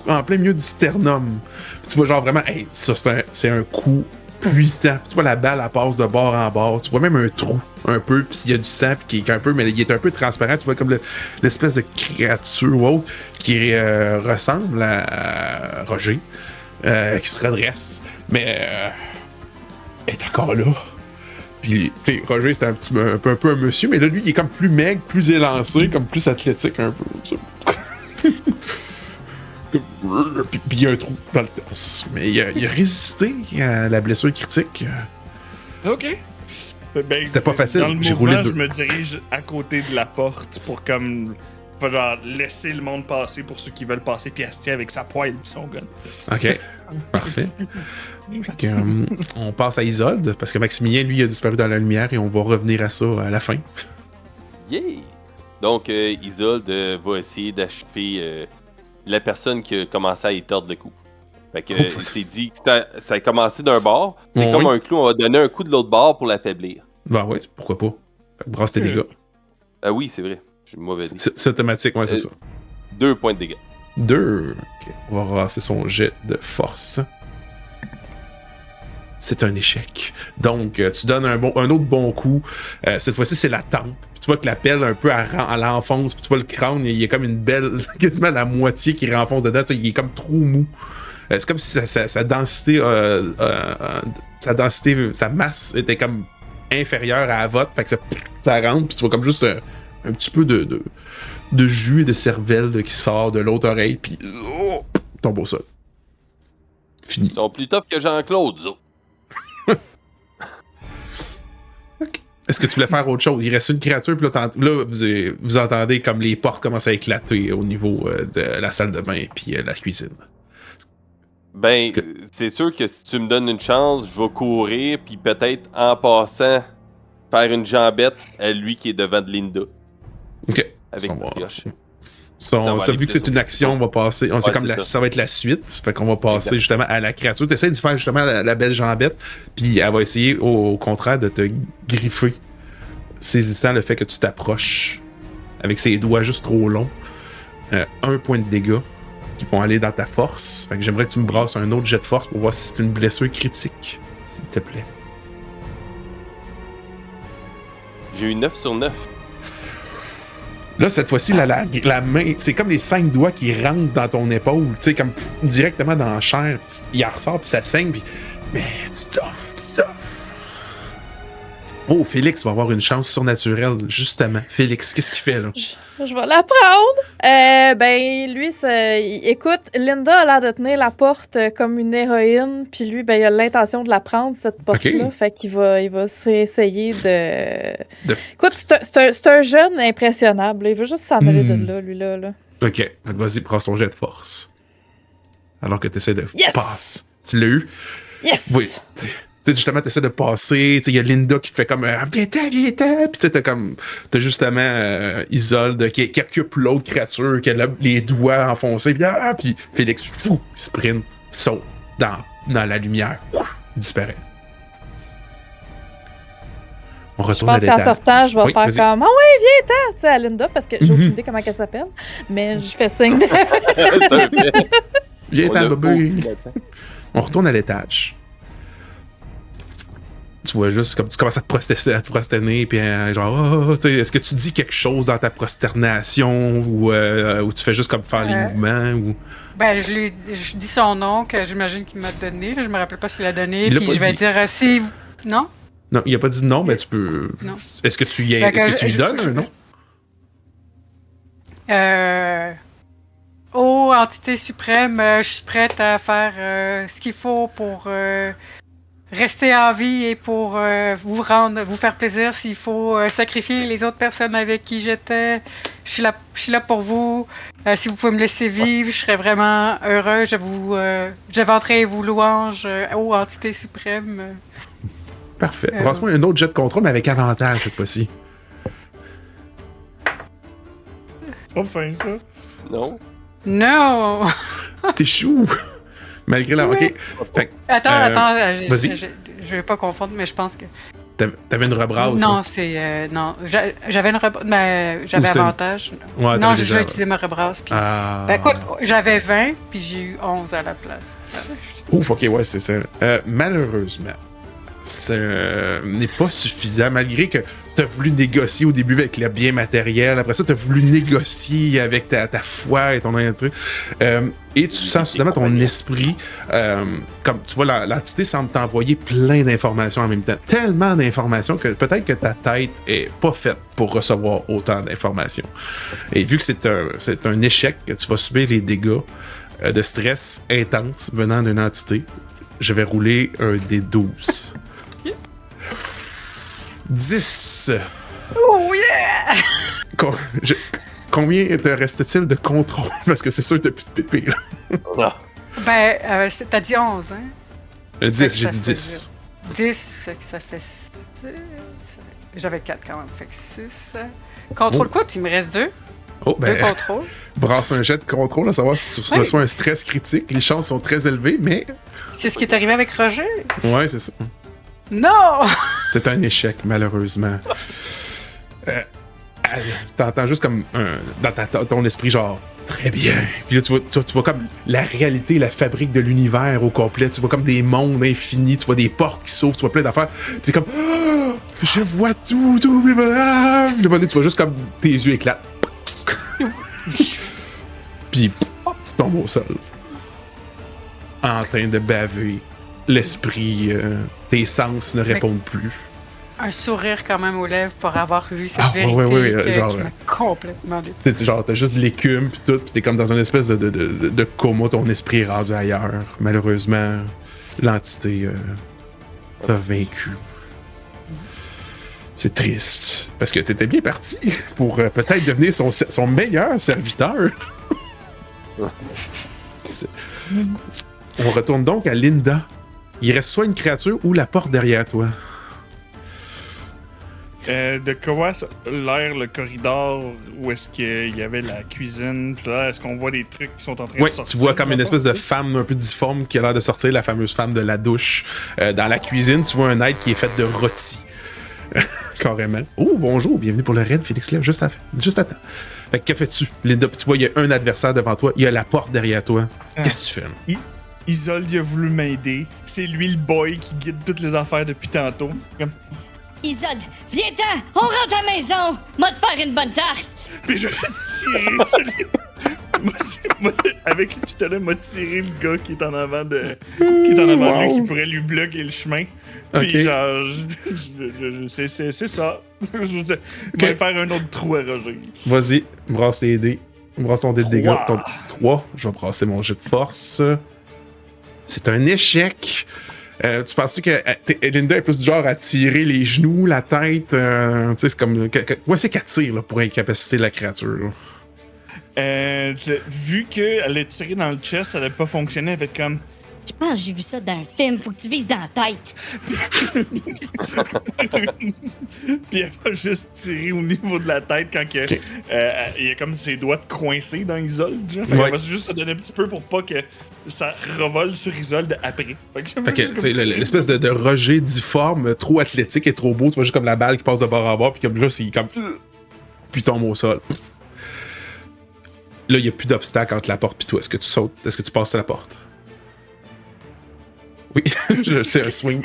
en plein milieu du sternum. Puis tu vois genre vraiment, hey, ça c'est un coup puissant. Puis tu vois la balle, elle passe de bord en bord. Tu vois même un trou un peu, puis il y a du sang qui est un peu, mais il est un peu transparent. Tu vois comme l'espèce de créature ou autre qui ressemble à Roger, qui se redresse, mais elle est encore là. Puis, tu sais, Roger, c'était un peu un monsieur, mais là, lui, il est comme plus maigre, plus élancé, comme plus athlétique un peu. Puis il y a un trou dans le torse. Mais il a résisté à la blessure critique. OK. Ben, c'était pas facile. Dans le j'ai mouvement, roulé 2. Je me dirige à côté de la porte pour comme genre laisser le monde passer pour ceux qui veulent passer, puis elle se tient avec sa poêle et son gun. OK. Parfait. Donc, on passe à Isolde, parce que Maximilien, lui, a disparu dans la lumière et on va revenir à ça à la fin. Yeah! Donc, Isolde va essayer d'achever la personne qui a commencé à y tordre le cou. Fait que, il s'est dit que ça a commencé d'un bord. C'est comme un clou, on va donner un coup de l'autre bord pour l'affaiblir. Ben ouais, pourquoi pas. Fait que brasse tes dégâts. Ah oui, c'est vrai. J'ai une mauvaise idée. C'est automatique, ouais, c'est ça. 2 points de dégâts. 2. OK. On va ramasser son jet de force. C'est un échec. Donc, tu donnes un autre bon coup. Cette fois-ci, c'est la tempe. Puis tu vois que la pelle, un peu, elle l'enfonce. Puis tu vois le crâne, il y a comme une belle... quasiment la moitié qui renfonce dedans. Tu sais, il est comme trop mou. C'est comme si sa densité... sa masse était comme inférieure à la vôtre. Fait que ça rentre. Puis tu vois comme juste un petit peu de jus et de cervelle qui sort de l'autre oreille. Puis tombe au sol. Fini. Ils sont plus tough que Jean-Claude, ça. Est-ce que tu voulais faire autre chose? Il reste une créature, puis là, vous entendez comme les portes commencent à éclater au niveau de la salle de bain puis la cuisine. Ben, c'est sûr que si tu me donnes une chance, je vais courir, puis peut-être en passant, faire une jambette à lui qui est devant de Linda. Ok. Avec une pioche. Vu que c'est une action, on va passer. Ça va être la suite. Fait qu'on va passer justement à la créature. Tu essaies de faire justement la belle jambette, puis elle va essayer au contraire de te griffer, saisissant le fait que tu t'approches avec ses doigts juste trop longs. 1 point de dégâts qui vont aller dans ta force. Fait que j'aimerais que tu me brasses un autre jet de force pour voir si c'est une blessure critique, s'il te plaît. J'ai eu 9 sur 9. Là, cette fois-ci, la main, c'est comme les 5 doigts qui rentrent dans ton épaule, tu sais, comme directement dans la chair. Il en ressort, puis ça te saigne, puis... Mais tu toffes. Oh, Félix va avoir une chance surnaturelle, justement. Félix, qu'est-ce qu'il fait, là? Je vais l'apprendre. Lui, écoute, Linda a l'air de tenir la porte comme une héroïne, puis lui, il a l'intention de la prendre, cette porte-là. Okay. Fait qu'il va essayer de... Écoute, c'est un jeune impressionnable. Il veut juste s'en aller de là, lui-là. Là. OK. Fait que vas-y, prends ton jet de force. Alors que tu essaies de passer. Tu l'as eu? Yes! Oui. Tu justement, t'essaies de passer, il y a Linda qui te fait comme viens-t'en, puis t'as justement Isolde qui occupe l'autre créature, qui a les doigts enfoncés, puis Félix, il sprint, saute dans la lumière, il disparaît. On retourne à l'étage. Je pense qu'en sortant, je vais faire comme viens-t'en, tu sais, à Linda, parce que j'ai aucune idée comment elle s'appelle, mais je fais signe de... Viens-t'en, bébé. On retourne à l'étage. Tu vois juste comme tu commences à te prosterner, puis est-ce que tu dis quelque chose dans ta prosternation ou tu fais juste comme faire les mouvements ou... Ben, je dis son nom que j'imagine qu'il m'a donné. Là, je me rappelle pas s'il l'a donné, puis je vais dire si... Non? Non, il a pas dit non, mais tu peux... Non. Est-ce que tu lui donnes un nom? Ô entité suprême, je suis prête à faire ce qu'il faut pour... rester en vie et pour vous faire plaisir s'il faut sacrifier les autres personnes avec qui j'étais. Je suis là pour vous. Si vous pouvez me laisser vivre, je serais vraiment heureux. Je vanterai vos louanges aux entités suprêmes. Parfait. Brasse-moi un autre jet de contrôle, mais avec avantage cette fois-ci. Pas fin, ça. Non. Non! T'es chou! Malgré la... OK. Fait, attends, vas-y. Je vais pas confondre, mais je pense que... T'avais une rebrasse? Non, c'est... non, j'avais une rebrasse, mais j'avais avantage. Ouais, non, j'ai utilisé ma rebrasse. Puis... écoute, j'avais 20, puis j'ai eu 11 à la place. Ouf, OK, ouais, c'est ça. Malheureusement, ce n'est pas suffisant, malgré que t'as voulu négocier au début avec le bien matériel, après ça t'as voulu négocier avec ta foi et ton truc, et tu sens soudainement ton esprit, comme tu vois, l'entité semble t'envoyer plein d'informations en même temps, tellement d'informations que peut-être que ta tête est pas faite pour recevoir autant d'informations, et vu que c'est un échec, que tu vas subir les dégâts de stress intense venant d'une entité, je vais rouler un D12. 10. Oh yeah! Combien te reste-t-il de contrôle? Parce que c'est sûr que t'as plus de pépé, là. Ben, t'as dit 11, hein? 10, j'ai dit 10. 10, fait que ça fait 6. J'avais 4 quand même, fait que 6. Contrôle quoi? Il me reste 2. Oh, ben, 2 contrôles. Brasse un jet de contrôle à savoir si tu reçois un stress critique. Les chances sont très élevées, mais... C'est ce qui est arrivé avec Roger? Ouais, c'est ça. Non! C'est un échec, malheureusement. T'entends juste comme dans ton esprit, genre, très bien. Puis là, tu vois comme la réalité, la fabrique de l'univers au complet. Tu vois comme des mondes infinis, tu vois des portes qui s'ouvrent, tu vois plein d'affaires. Puis c'est comme, oh, je vois tout. Puis le moment donné, tu vois juste comme tes yeux éclatent. Puis tu tombes au sol. En train de baver. L'esprit, tes sens ne répondent plus. un sourire quand même aux lèvres pour avoir vu cette vérité oui, genre, qui m'a complètement genre, t'as juste de l'écume pis tout, pis t'es comme dans une espèce de coma, ton esprit est rendu ailleurs. Malheureusement, l'entité t'a vaincu. C'est triste, parce que t'étais bien parti pour peut-être devenir son meilleur serviteur. On retourne donc à Linda. Il reste soit une créature ou la porte derrière toi. De quoi ça a l'air le corridor où est-ce qu'il y avait la cuisine? Puis là, est-ce qu'on voit des trucs qui sont en train de sortir? Tu vois comme une espèce de femme un peu difforme qui a l'air de sortir, la fameuse femme de la douche. Dans la cuisine, tu vois un être qui est fait de rôti. Carrément. Oh, bonjour, bienvenue pour le raid, Félix Léa, juste à temps. Fait que fais-tu, Linda? Tu vois, il y a un adversaire devant toi, il y a la porte derrière toi. Qu'est-ce que tu fais? Isolde, il a voulu m'aider. C'est lui le boy qui guide toutes les affaires depuis tantôt. Comme... Isolde, viens-t'en! On rentre à la maison! Moi te faire une bonne tarte! Puis je vais juste tirer moi, avec le pistolet, m'a tiré le gars qui est en avant de lui, qui pourrait lui bloquer le chemin. Puis genre, c'est ça. Je vais faire un autre trou à Roger. Vas-y, brasse les dés. Brasse ton dé de dégâts. 3. Je vais brasser mon jet de force. C'est un échec. Tu penses que Linda est plus du genre à tirer les genoux, la tête? Tu sais, c'est comme... c'est qu'elle tire là, pour incapaciter la créature. Vu qu'elle est tirée dans le chest, ça n'a pas fonctionné avec comme... Je pense que j'ai vu ça dans un film, faut que tu vises dans la tête. Puis elle va juste tirer au niveau de la tête quand il y a comme ses doigts coincés dans Isolde. Elle va juste se donner un petit peu pour pas que ça revole sur Isolde après. Fait que l'espèce de Roger difforme, trop athlétique et trop beau, tu vois juste comme la balle qui passe de bord en bord, puis comme juste, il comme... puis tombe au sol. Là, il n'y a plus d'obstacle entre la porte et toi. Est-ce que tu sautes? Est-ce que tu passes sur la porte? Oui, c'est un swing.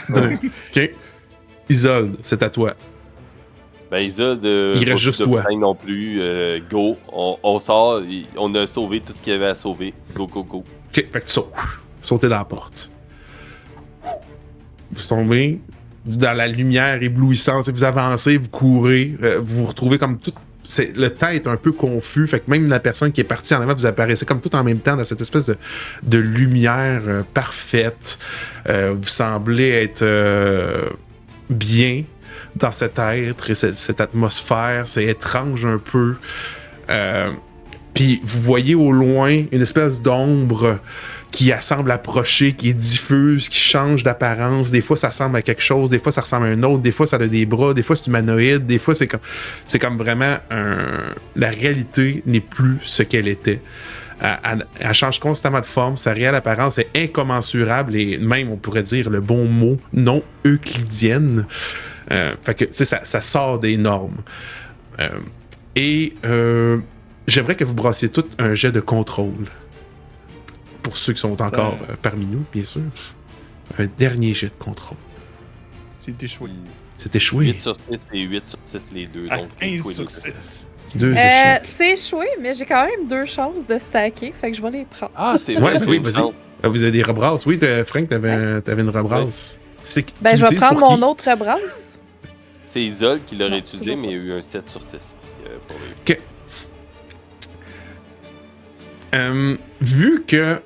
OK. Isolde, c'est à toi. Ben, Isolde, il reste juste toi. Non plus. Go. On sort. On a sauvé tout ce qu'il y avait à sauver. Go. OK, fait que tu sautes. Vous sautez dans la porte. Vous tombez dans la lumière éblouissante. Vous avancez, vous courez. Vous vous retrouvez comme tout. Le temps est un peu confus, fait que même la personne qui est partie en avant, vous apparaissez comme tout en même temps dans cette espèce de lumière parfaite. Vous semblez être bien dans cet être et cette atmosphère. C'est étrange un peu. Puis vous voyez au loin une espèce d'ombre qui semble approcher, qui est diffuse, qui change d'apparence. Des fois, ça ressemble à quelque chose, des fois, ça ressemble à un autre, des fois, ça a des bras, des fois, c'est humanoïde, des fois, c'est comme vraiment la réalité n'est plus ce qu'elle était. Elle change constamment de forme, sa réelle apparence est incommensurable et même, on pourrait dire le bon mot, non euclidienne. Fait que, tu sais, ça sort des normes. J'aimerais que vous brassiez tout un jet de contrôle. Pour ceux qui sont encore parmi nous, bien sûr. Un dernier jet de contrôle. C'est échoué. C'est échoué. 8 sur 6 et 8 sur 6 les deux. Donc 15 sur 6. Deux échecs. C'est échoué, mais j'ai quand même 2 chances de stacker, fait que je vais les prendre. Ah, c'est vrai. Oui, vas-y. Vous avez des rebrasses. Oui, Frank, t'avais une rebrasse. Je vais prendre mon autre rebrasse. C'est Isolde qui l'aurait utilisé, mais il y a eu un 7 sur 6. Pour lui. OK. Vu que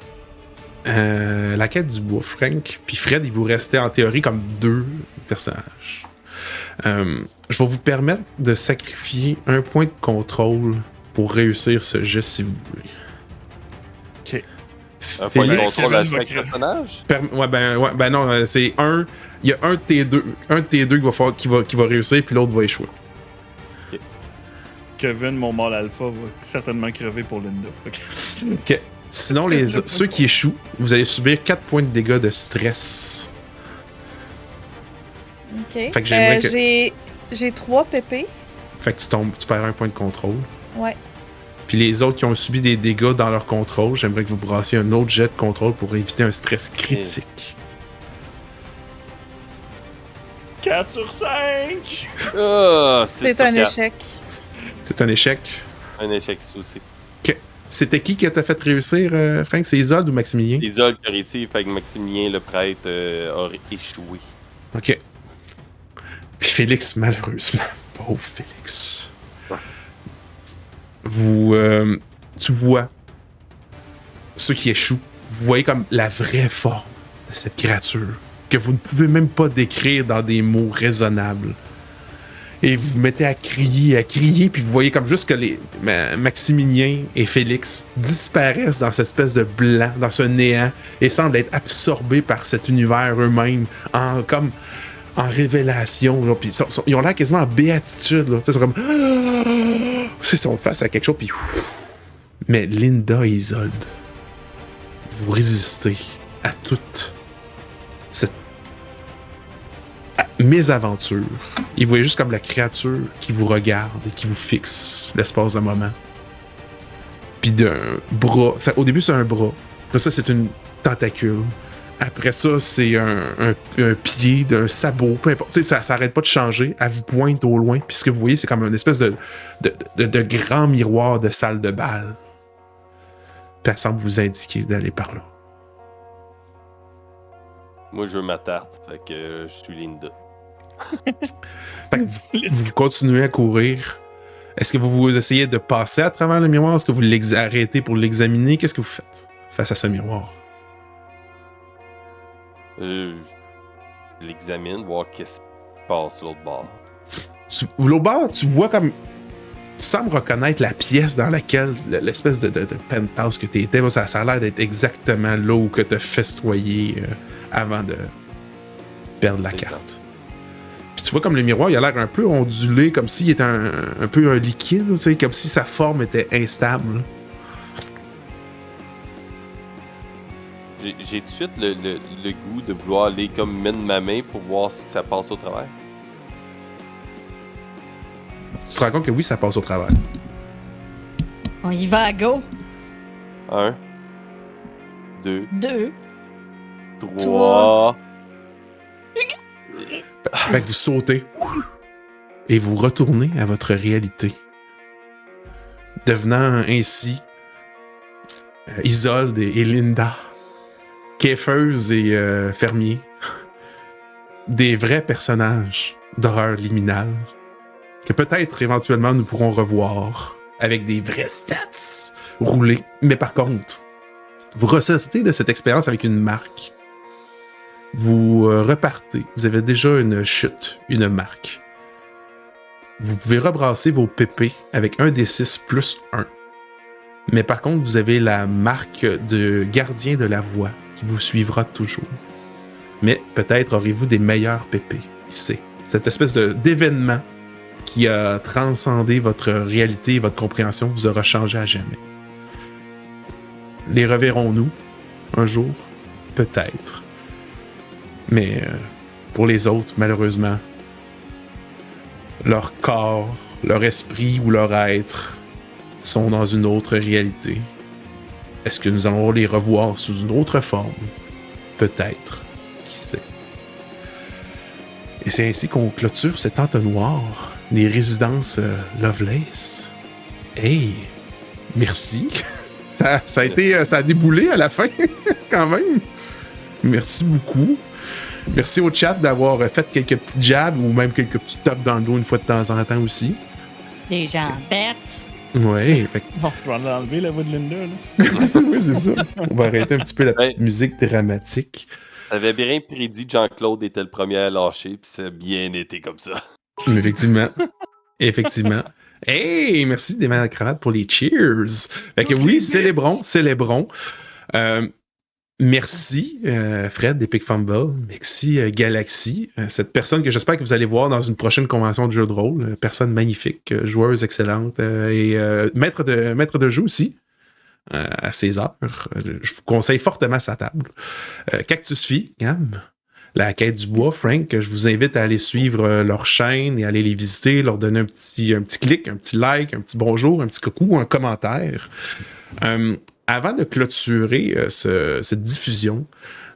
la quête du bois, Frank puis Fred, il vous restait en théorie comme 2 personnages. Je vais vous permettre de sacrifier un point de contrôle pour réussir ce jet si vous voulez. OK. Un point de contrôle à chaque personnage? Ben non, c'est un. Il y a un de tes deux qui va réussir, puis l'autre va échouer. Kevin, mon mâle alpha, va certainement crever pour Linda. OK. Sinon, ceux qui échouent, vous allez subir 4 points de dégâts de stress. OK. Fait que j'ai 3 PP. Fait que tu perds un point de contrôle. Ouais. Puis les autres qui ont subi des dégâts dans leur contrôle, j'aimerais que vous brassiez un autre jet de contrôle pour éviter un stress critique. 4 sur 5! C'est un échec. C'est un échec. Un échec aussi. OK. C'était qui t'a fait réussir, Frank? C'est Isolde ou Maximilien? Isolde qui a réussi, fait que Maximilien, le prêtre, a échoué. OK. Félix, malheureusement, pauvre Félix. Tu vois ceux qui échouent. Vous voyez comme la vraie forme de cette créature que vous ne pouvez même pas décrire dans des mots raisonnables. Et vous vous mettez à crier, puis vous voyez comme juste que Maximilien et Félix disparaissent dans cette espèce de blanc, dans ce néant, et semblent être absorbés par cet univers eux-mêmes, en révélation. Là, puis ils ont l'air quasiment en béatitude. Là. Ils sont comme... Ils sont face à quelque chose, puis... Mais Linda et Isolde, vous résistez à toute cette mésaventure. Ils voyaient juste comme la créature qui vous regarde et qui vous fixe l'espace d'un moment. Puis d'un bras. Au début, c'est un bras. Après ça, c'est une tentacule. Après ça, c'est un pied, d'un sabot. Peu importe. Ça s'arrête pas de changer. Elle vous pointe au loin. Puis ce que vous voyez, c'est comme une espèce de grand miroir de salle de bal. Puis elle semble vous indiquer d'aller par là. Moi, je veux ma tarte. Fait que je suis Linda. Fait que vous continuez à courir. Est-ce que vous essayez de passer à travers le miroir? Est-ce que vous arrêtez pour l'examiner? Qu'est-ce que vous faites face à ce miroir? Je l'examine, voir qu'est-ce qui passe sur l'autre bord. L'autre bord, tu vois comme... Tu sembles reconnaître la pièce dans laquelle l'espèce de penthouse que tu étais, ça a l'air d'être exactement là où tu as festoyé avant de perdre la carte. Puis tu vois comme le miroir, il a l'air un peu ondulé, comme s'il était un peu un liquide, tu sais, comme si sa forme était instable. J'ai tout de suite le goût de vouloir aller comme mettre ma main pour voir si ça passe au travers. Tu te rends compte que oui, ça passe au travers. On y va à go. 1, 2, 3. Fait que vous sautez et vous retournez à votre réalité, devenant ainsi Isolde et Linda, queffeuses et fermiers, des vrais personnages d'horreur liminale que peut-être éventuellement nous pourrons revoir avec des vrais stats roulés. Mais par contre, vous ressortez de cette expérience avec une marque. Vous repartez. Vous avez déjà une chute, une marque. Vous pouvez rebrasser vos PP avec un D6 plus 1. Mais par contre, vous avez la marque de gardien de la voix qui vous suivra toujours. Mais peut-être aurez-vous des meilleurs PP. Qui sait? Cette espèce d'événement qui a transcendé votre réalité et votre compréhension vous aura changé à jamais. Les reverrons-nous un jour? Peut-être. Mais pour les autres, malheureusement, leur corps, leur esprit ou leur être sont dans une autre réalité. Est-ce que nous allons les revoir sous une autre forme? Peut-être. Qui sait? Et c'est ainsi qu'on clôture cet entonnoir des résidences Lovelace. Hey! Merci! Ça a déboulé à la fin, quand même. Merci beaucoup. Merci au chat d'avoir fait quelques petits jabs ou même quelques petits tops dans le dos une fois de temps en temps aussi. Les gens bêtes. Ouais. Bon, je vais enlever la voix de Linda, là. Oui, c'est ça. On va arrêter un petit peu la petite musique dramatique. T'avais bien prédit que Jean-Claude était le premier à lâcher, puis ça a bien été comme ça. Effectivement. Effectivement. Hey, merci des mains à la cravate pour les cheers. Fait que oui, célébrons. Merci, Fred d'Epic Fumble. Merci, Galaxy. Cette personne que j'espère que vous allez voir dans une prochaine convention de jeu de rôle. Personne magnifique, joueuse excellente et maître de jeu aussi. À ses heures. Je vous conseille fortement sa table. Cactus Fille, Gam. La Quête du Bois, Frank, je vous invite à aller suivre leur chaîne et aller les visiter, leur donner un petit clic, un petit like, un petit bonjour, un petit coucou, un commentaire. Avant de clôturer cette diffusion,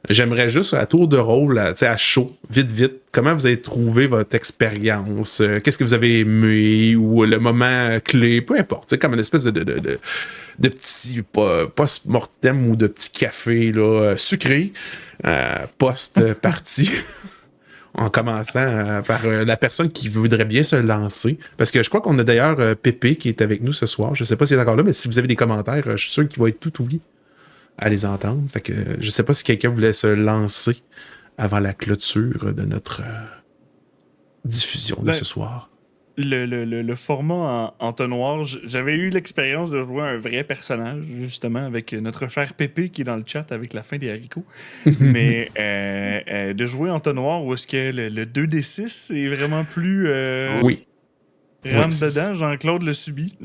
j'aimerais juste, à tour de rôle, à chaud, vite, comment vous avez trouvé votre expérience? Qu'est-ce que vous avez aimé? Ou le moment clé? Peu importe. Comme une espèce de petit post-mortem ou de petit café là, sucré, post-party. en commençant par la personne qui voudrait bien se lancer. Parce que je crois qu'on a d'ailleurs Pépé qui est avec nous ce soir. Je sais pas s'il est encore là, mais si vous avez des commentaires, je suis sûr qu'il va être tout ouïe à les entendre. Fait que je sais pas si quelqu'un voulait se lancer avant la clôture de notre diffusion de ce soir. Le format en entonnoir, j'avais eu l'expérience de jouer un vrai personnage, justement, avec notre cher Pépé qui est dans le chat avec la fin des haricots. Mais de jouer en entonnoir où est-ce que le 2d6 est vraiment plus... oui. Rentre dedans, Jean-Claude le subit.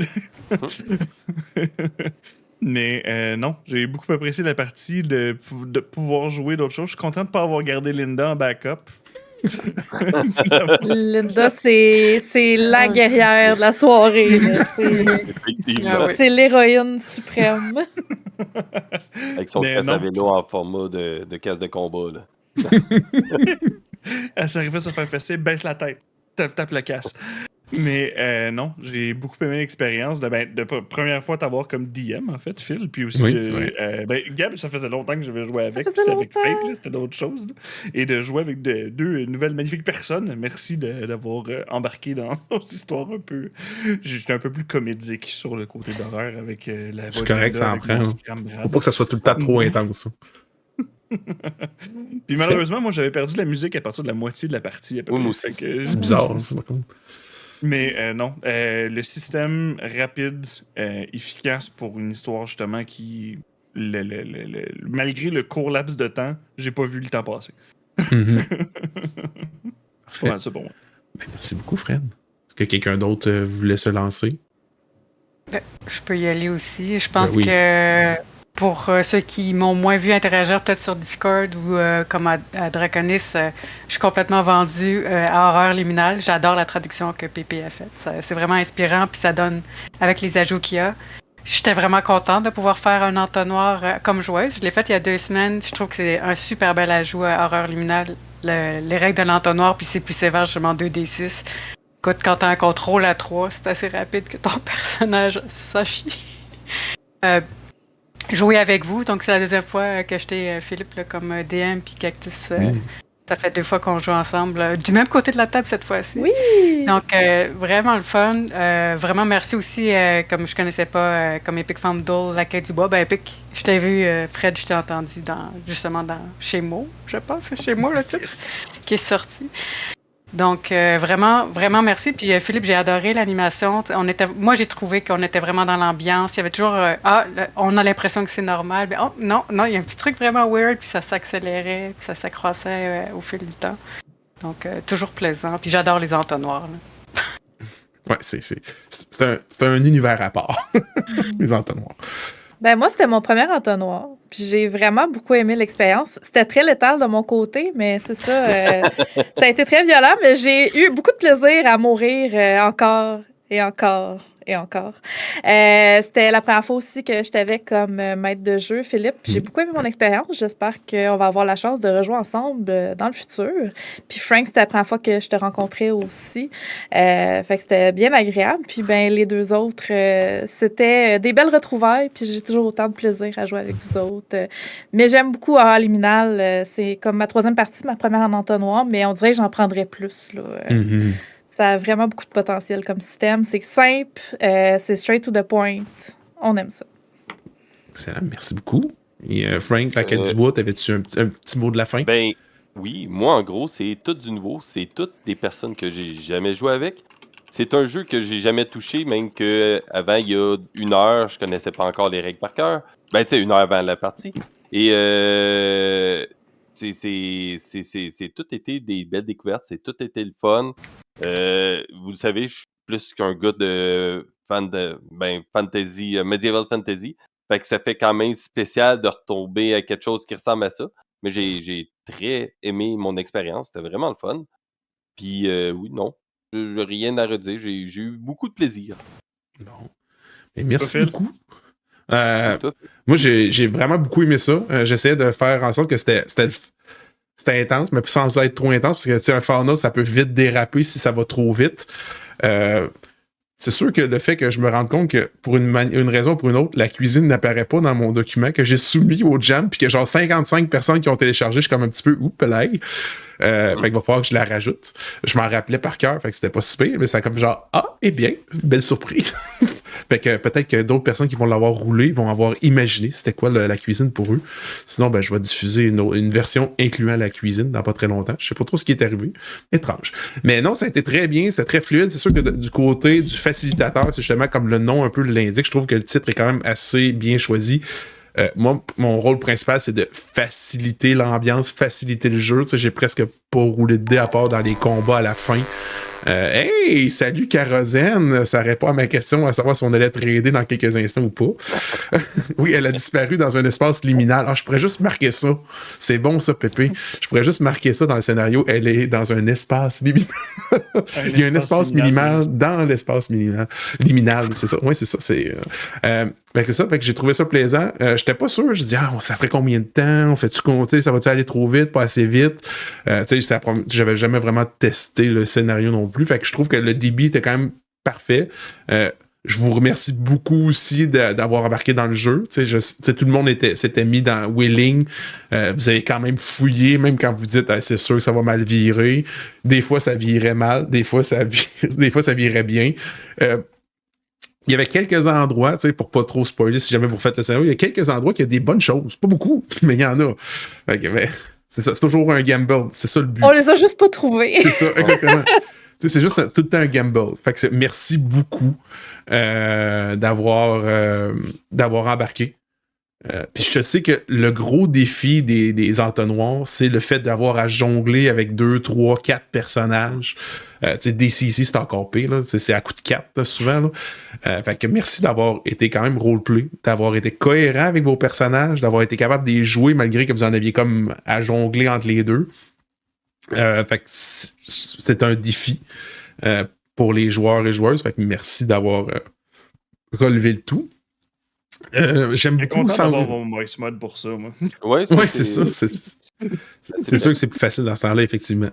Mais non, j'ai beaucoup apprécié la partie de pouvoir jouer d'autres choses. Je suis content de ne pas avoir gardé Linda en backup. Linda, c'est la guerrière de la soirée. C'est l'héroïne suprême. Avec son casse à vélo en format de casse de combat. Là. Elle s'arrivait à se faire fesser, baisse la tête, tape le casse. Mais non, j'ai beaucoup aimé l'expérience de première fois t'avoir comme DM, en fait, Phil. Puis aussi, Gab, ça faisait longtemps que j'avais joué avec. C'était avec Fate, c'était d'autres choses. Là. Et de jouer avec deux nouvelles magnifiques personnes. Merci d'avoir embarqué dans nos histoires un peu. J'étais un peu plus comédique sur le côté d'horreur avec la voix. C'est correct, ça en prend. Faut pas que ça soit tout le temps trop intense. Puis malheureusement, moi, j'avais perdu la musique à partir de la moitié de la partie. À peu près. C'est bizarre. Mais non, le système rapide, efficace pour une histoire justement qui, malgré le court laps de temps, j'ai pas vu le temps passer. C'est ça pour moi. Merci beaucoup, Fred. Est-ce que quelqu'un d'autre voulait se lancer? Je peux y aller aussi. Je pense que pour ceux qui m'ont moins vu interagir peut-être sur Discord ou comme à Draconis, je suis complètement vendu à Horreur Liminale. J'adore la traduction que Pépé a faite. C'est vraiment inspirant, puis ça donne, avec les ajouts qu'il y a. J'étais vraiment contente de pouvoir faire un entonnoir comme joueuse. Je l'ai fait il y a 2 semaines. Je trouve que c'est un super bel ajout à Horreur Liminale. Les règles de l'entonnoir, puis c'est plus sévère, justement 2d6. Écoute, quand t'as un contrôle à 3, c'est assez rapide que ton personnage s'affiche. Jouer avec vous, donc c'est la deuxième fois que j'étais Philippe là, comme DM puis Cactus. Ça fait 2 fois qu'on joue ensemble, du même côté de la table cette fois-ci. Oui! Donc vraiment le fun. Vraiment merci aussi, comme je connaissais pas, comme Epic Fandle, La Quête du Bois. Ben Epic, je t'ai vu, Fred, je t'ai entendu justement dans Chez Mo, je pense, c'est Chez Mo le titre, qui est sorti. Donc, vraiment, vraiment merci. Puis, Philippe, j'ai adoré l'animation. Moi, j'ai trouvé qu'on était vraiment dans l'ambiance. Il y avait toujours, on a l'impression que c'est normal. Mais, non, il y a un petit truc vraiment weird, puis ça s'accélérait, puis ça s'accroissait au fil du temps. Donc, toujours plaisant. Puis, j'adore les entonnoirs. Ouais, c'est un univers à part, les entonnoirs. Ben moi, c'était mon premier entonnoir. Puis j'ai vraiment beaucoup aimé l'expérience. C'était très létal de mon côté, mais c'est ça. Ça a été très violent, mais j'ai eu beaucoup de plaisir à mourir encore et encore et encore. C'était la première fois aussi que j'étais avec comme maître de jeu, Philippe. J'ai beaucoup aimé mon expérience. J'espère qu'on va avoir la chance de rejouer ensemble dans le futur. Puis Frank, c'était la première fois que je te rencontrais aussi. Fait que c'était bien agréable. Puis ben les 2 autres, c'était des belles retrouvailles. Puis j'ai toujours autant de plaisir à jouer avec vous autres. Mais j'aime beaucoup Horreur Liminale. C'est comme ma 3e partie, ma première en entonnoir, mais on dirait que j'en prendrais plus, là. Ça a vraiment beaucoup de potentiel comme système. C'est simple, c'est straight to the point. On aime ça. Excellent, merci beaucoup. Et Frank, La Quête du Bois, t'avais-tu un petit mot de la fin? Ben oui, moi en gros, c'est tout du nouveau. C'est toutes des personnes que j'ai jamais joué avec. C'est un jeu que j'ai jamais touché, même qu'avant, il y a 1 heure, je connaissais pas encore les règles par cœur. Ben tu sais, 1 heure avant la partie. Et c'est tout été des belles découvertes, c'est tout été le fun. Vous le savez, je suis plus qu'un gars de fantasy, medieval fantasy. Fait que ça fait quand même spécial de retomber à quelque chose qui ressemble à ça. Mais j'ai très aimé mon expérience, c'était vraiment le fun. Puis oui, non, j'ai rien à redire, j'ai eu beaucoup de plaisir. Bon. Et merci beaucoup. Moi, j'ai vraiment beaucoup aimé ça. J'essayais de faire en sorte que c'était intense, mais sans être trop intense, parce que un fauna, ça peut vite déraper si ça va trop vite. c'est sûr que le fait que je me rende compte que pour une raison ou pour une autre, la cuisine n'apparaît pas dans mon document que j'ai soumis au jam, puis que genre 55 personnes qui ont téléchargé, je suis comme un petit peu oupelag. Fait qu'il va falloir que je la rajoute. Je m'en rappelais par cœur, fait que c'était pas si pire, mais c'est comme genre, eh bien, belle surprise. Fait que peut-être que d'autres personnes qui vont l'avoir roulé vont avoir imaginé c'était quoi la cuisine pour eux. Sinon, ben, je vais diffuser une version incluant la cuisine dans pas très longtemps. Je sais pas trop ce qui est arrivé. Étrange. Mais non, ça a été très bien, c'est très fluide. C'est sûr que du côté du facilitateur, c'est justement comme le nom un peu l'indique, je trouve que le titre est quand même assez bien choisi. Moi, mon rôle principal, c'est de faciliter l'ambiance, faciliter le jeu. Tu sais, j'ai presque pas roulé de dés à part dans les combats à la fin. Hey, salut Kérosène! Ça répond à ma question à savoir si on allait trader dans quelques instants ou pas. Oui, elle a disparu dans un espace liminal. Je pourrais juste marquer ça. C'est bon ça, Pépé. Je pourrais juste marquer ça dans le scénario. Elle est dans un espace liminal. Il y a un espace minimal dans l'espace liminal. C'est ça. Oui, c'est ça. C'est ça. Fait que j'ai trouvé ça plaisant. J'étais pas sûr. Je dis, ça ferait combien de temps? On fait-tu compter? Ça va-tu aller trop vite? Pas assez vite? J'avais jamais vraiment testé le scénario non plus. Fait que je trouve que le débit était quand même parfait. Je vous remercie beaucoup aussi d'avoir embarqué dans le jeu. Tout le monde s'était mis dans Willing. Vous avez quand même fouillé, même quand vous dites c'est sûr que ça va mal virer. Des fois, ça virait mal. Des fois, ça virait bien. Il y avait quelques endroits, pour pas trop spoiler si jamais vous refaites le scénario, il y a quelques endroits qui a des bonnes choses. Pas beaucoup, mais il y en a. Fait que, c'est ça, c'est toujours un gamble. C'est ça le but. On les a juste pas trouvés. C'est ça, exactement. C'est juste tout le temps un gamble. Fait que merci beaucoup d'avoir embarqué. Puis je sais que le gros défi des entonnoirs, c'est le fait d'avoir à jongler avec 2, 3, 4 personnages. DCC, c'est encore pire, là. C'est à coup de 4, là, souvent. Là. Fait que merci d'avoir été quand même roleplay, d'avoir été cohérent avec vos personnages, d'avoir été capable de les jouer malgré que vous en aviez comme à jongler entre les deux. Fait que c'est un défi pour les joueurs et joueuses. Fait que merci d'avoir relevé le tout. J'aime beaucoup d'avoir mon voice mode pour ça, moi. Ouais, c'est ça. C'est sûr que c'est plus facile dans ce temps-là, effectivement.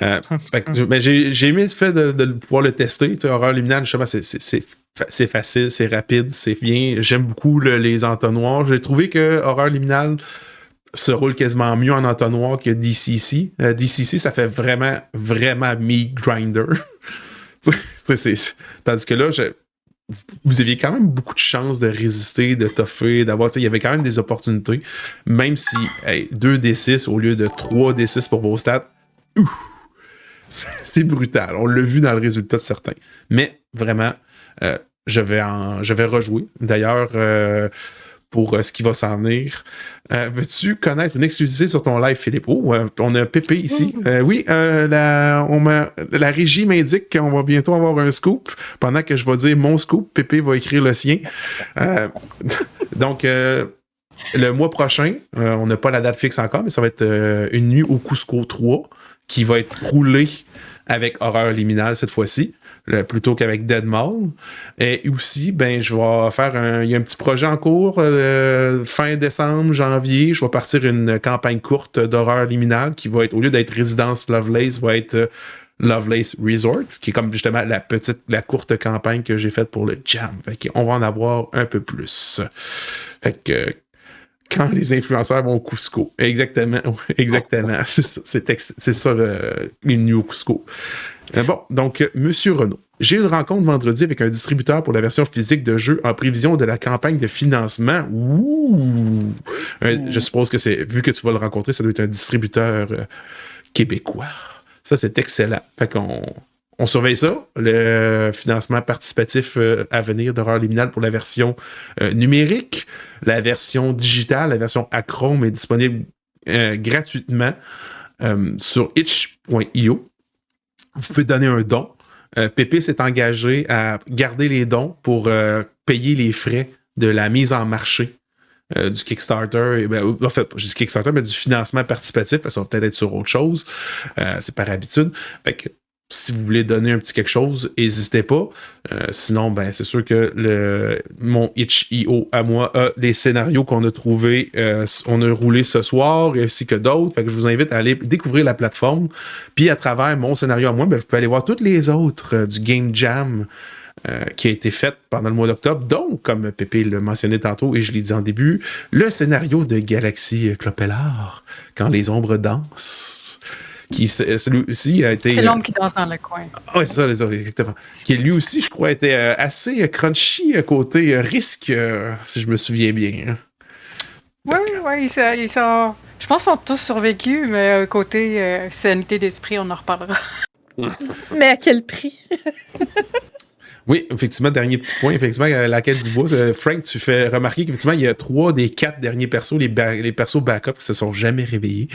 Mais j'ai aimé le fait de pouvoir le tester. Horreur Liminal, justement, c'est facile, c'est rapide, c'est bien. J'aime beaucoup les entonnoirs. J'ai trouvé que Horreur Liminal se roule quasiment mieux en entonnoir que DCC. DCC, ça fait vraiment, vraiment meat grinder. Tandis que là, vous aviez quand même beaucoup de chances de résister, de toffer, d'avoir. Il y avait quand même des opportunités. Même si 2d6 au lieu de 3d6 pour vos stats, c'est brutal. On l'a vu dans le résultat de certains. Mais vraiment, je vais rejouer. D'ailleurs, pour ce qui va s'en venir. Veux-tu connaître une exclusivité sur ton live, Philippe? On a Pépé ici. Oui, la régie m'indique qu'on va bientôt avoir un scoop. Pendant que je vais dire mon scoop, Pépé va écrire le sien. Donc, le mois prochain, on n'a pas la date fixe encore, mais ça va être une nuit au Cusco 3 qui va être roulée avec Horreur Liminal cette fois-ci. Plutôt qu'avec Dead Mall. Et aussi, je vais faire il y a un petit projet en cours, fin décembre, janvier, je vais partir une campagne courte d'horreur liminale qui va être, au lieu d'être Résidence Lovelace, va être Lovelace Resort, qui est comme justement la courte campagne que j'ai faite pour le Jam. Fait qu'on va en avoir un peu plus. Fait que quand les influenceurs vont au Cusco. Exactement. C'est ça les nuits au Cusco. Bon, donc, Monsieur Renaud, j'ai une rencontre vendredi avec un distributeur pour la version physique de jeu en prévision de la campagne de financement. Je suppose que vu que tu vas le rencontrer, ça doit être un distributeur québécois. Ça, c'est excellent. Fait qu'on surveille ça. Le financement participatif à venir d'Horreur Liminal pour la version numérique. La version digitale, la version Achrome est disponible gratuitement sur itch.io. Vous pouvez donner un don. Pépé s'est engagé à garder les dons pour payer les frais de la mise en marché du Kickstarter. En fait, pas du Kickstarter, mais du financement participatif. Ça va peut-être être sur autre chose. C'est par habitude. Fait que si vous voulez donner un petit quelque chose, n'hésitez pas. Sinon, c'est sûr que mon itch.io à moi a les scénarios qu'on a trouvés, on a roulé ce soir, ainsi que d'autres. Fait que je vous invite à aller découvrir la plateforme. Puis à travers mon scénario à moi, vous pouvez aller voir toutes les autres du Game Jam qui a été faite pendant le mois d'octobre, donc, comme Pépé l'a mentionné tantôt et je l'ai dit en début, le scénario de Galaxy Clopelard, Quand les ombres dansent, qui celui aussi a été... C'est l'ombre qui danse dans le coin. Oui, c'est ça, les ombres, exactement. Qui lui aussi, je crois, était assez crunchy côté risque, si je me souviens bien. Oui, ils sont... Je pense qu'ils sont tous survécus, mais côté sanité d'esprit, on en reparlera. Mais à quel prix? Oui, effectivement, dernier petit point. Effectivement, la quête du bois, Frank, tu fais remarquer qu'effectivement, il y a 3 des 4 derniers persos, les persos backup qui se sont jamais réveillés.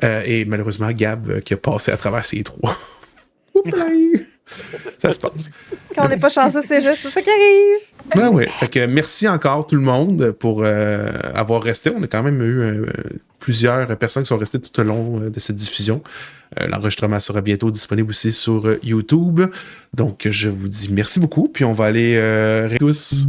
Et malheureusement, Gab qui a passé à travers ces 3. Oups là! Ça se passe. Quand on n'est pas chanceux, c'est juste ça qui arrive. Ben oui. Fait que merci encore tout le monde pour avoir resté. On a quand même eu plusieurs personnes qui sont restées tout au long de cette diffusion. L'enregistrement sera bientôt disponible aussi sur YouTube. Donc, je vous dis merci beaucoup. Puis on va aller tous.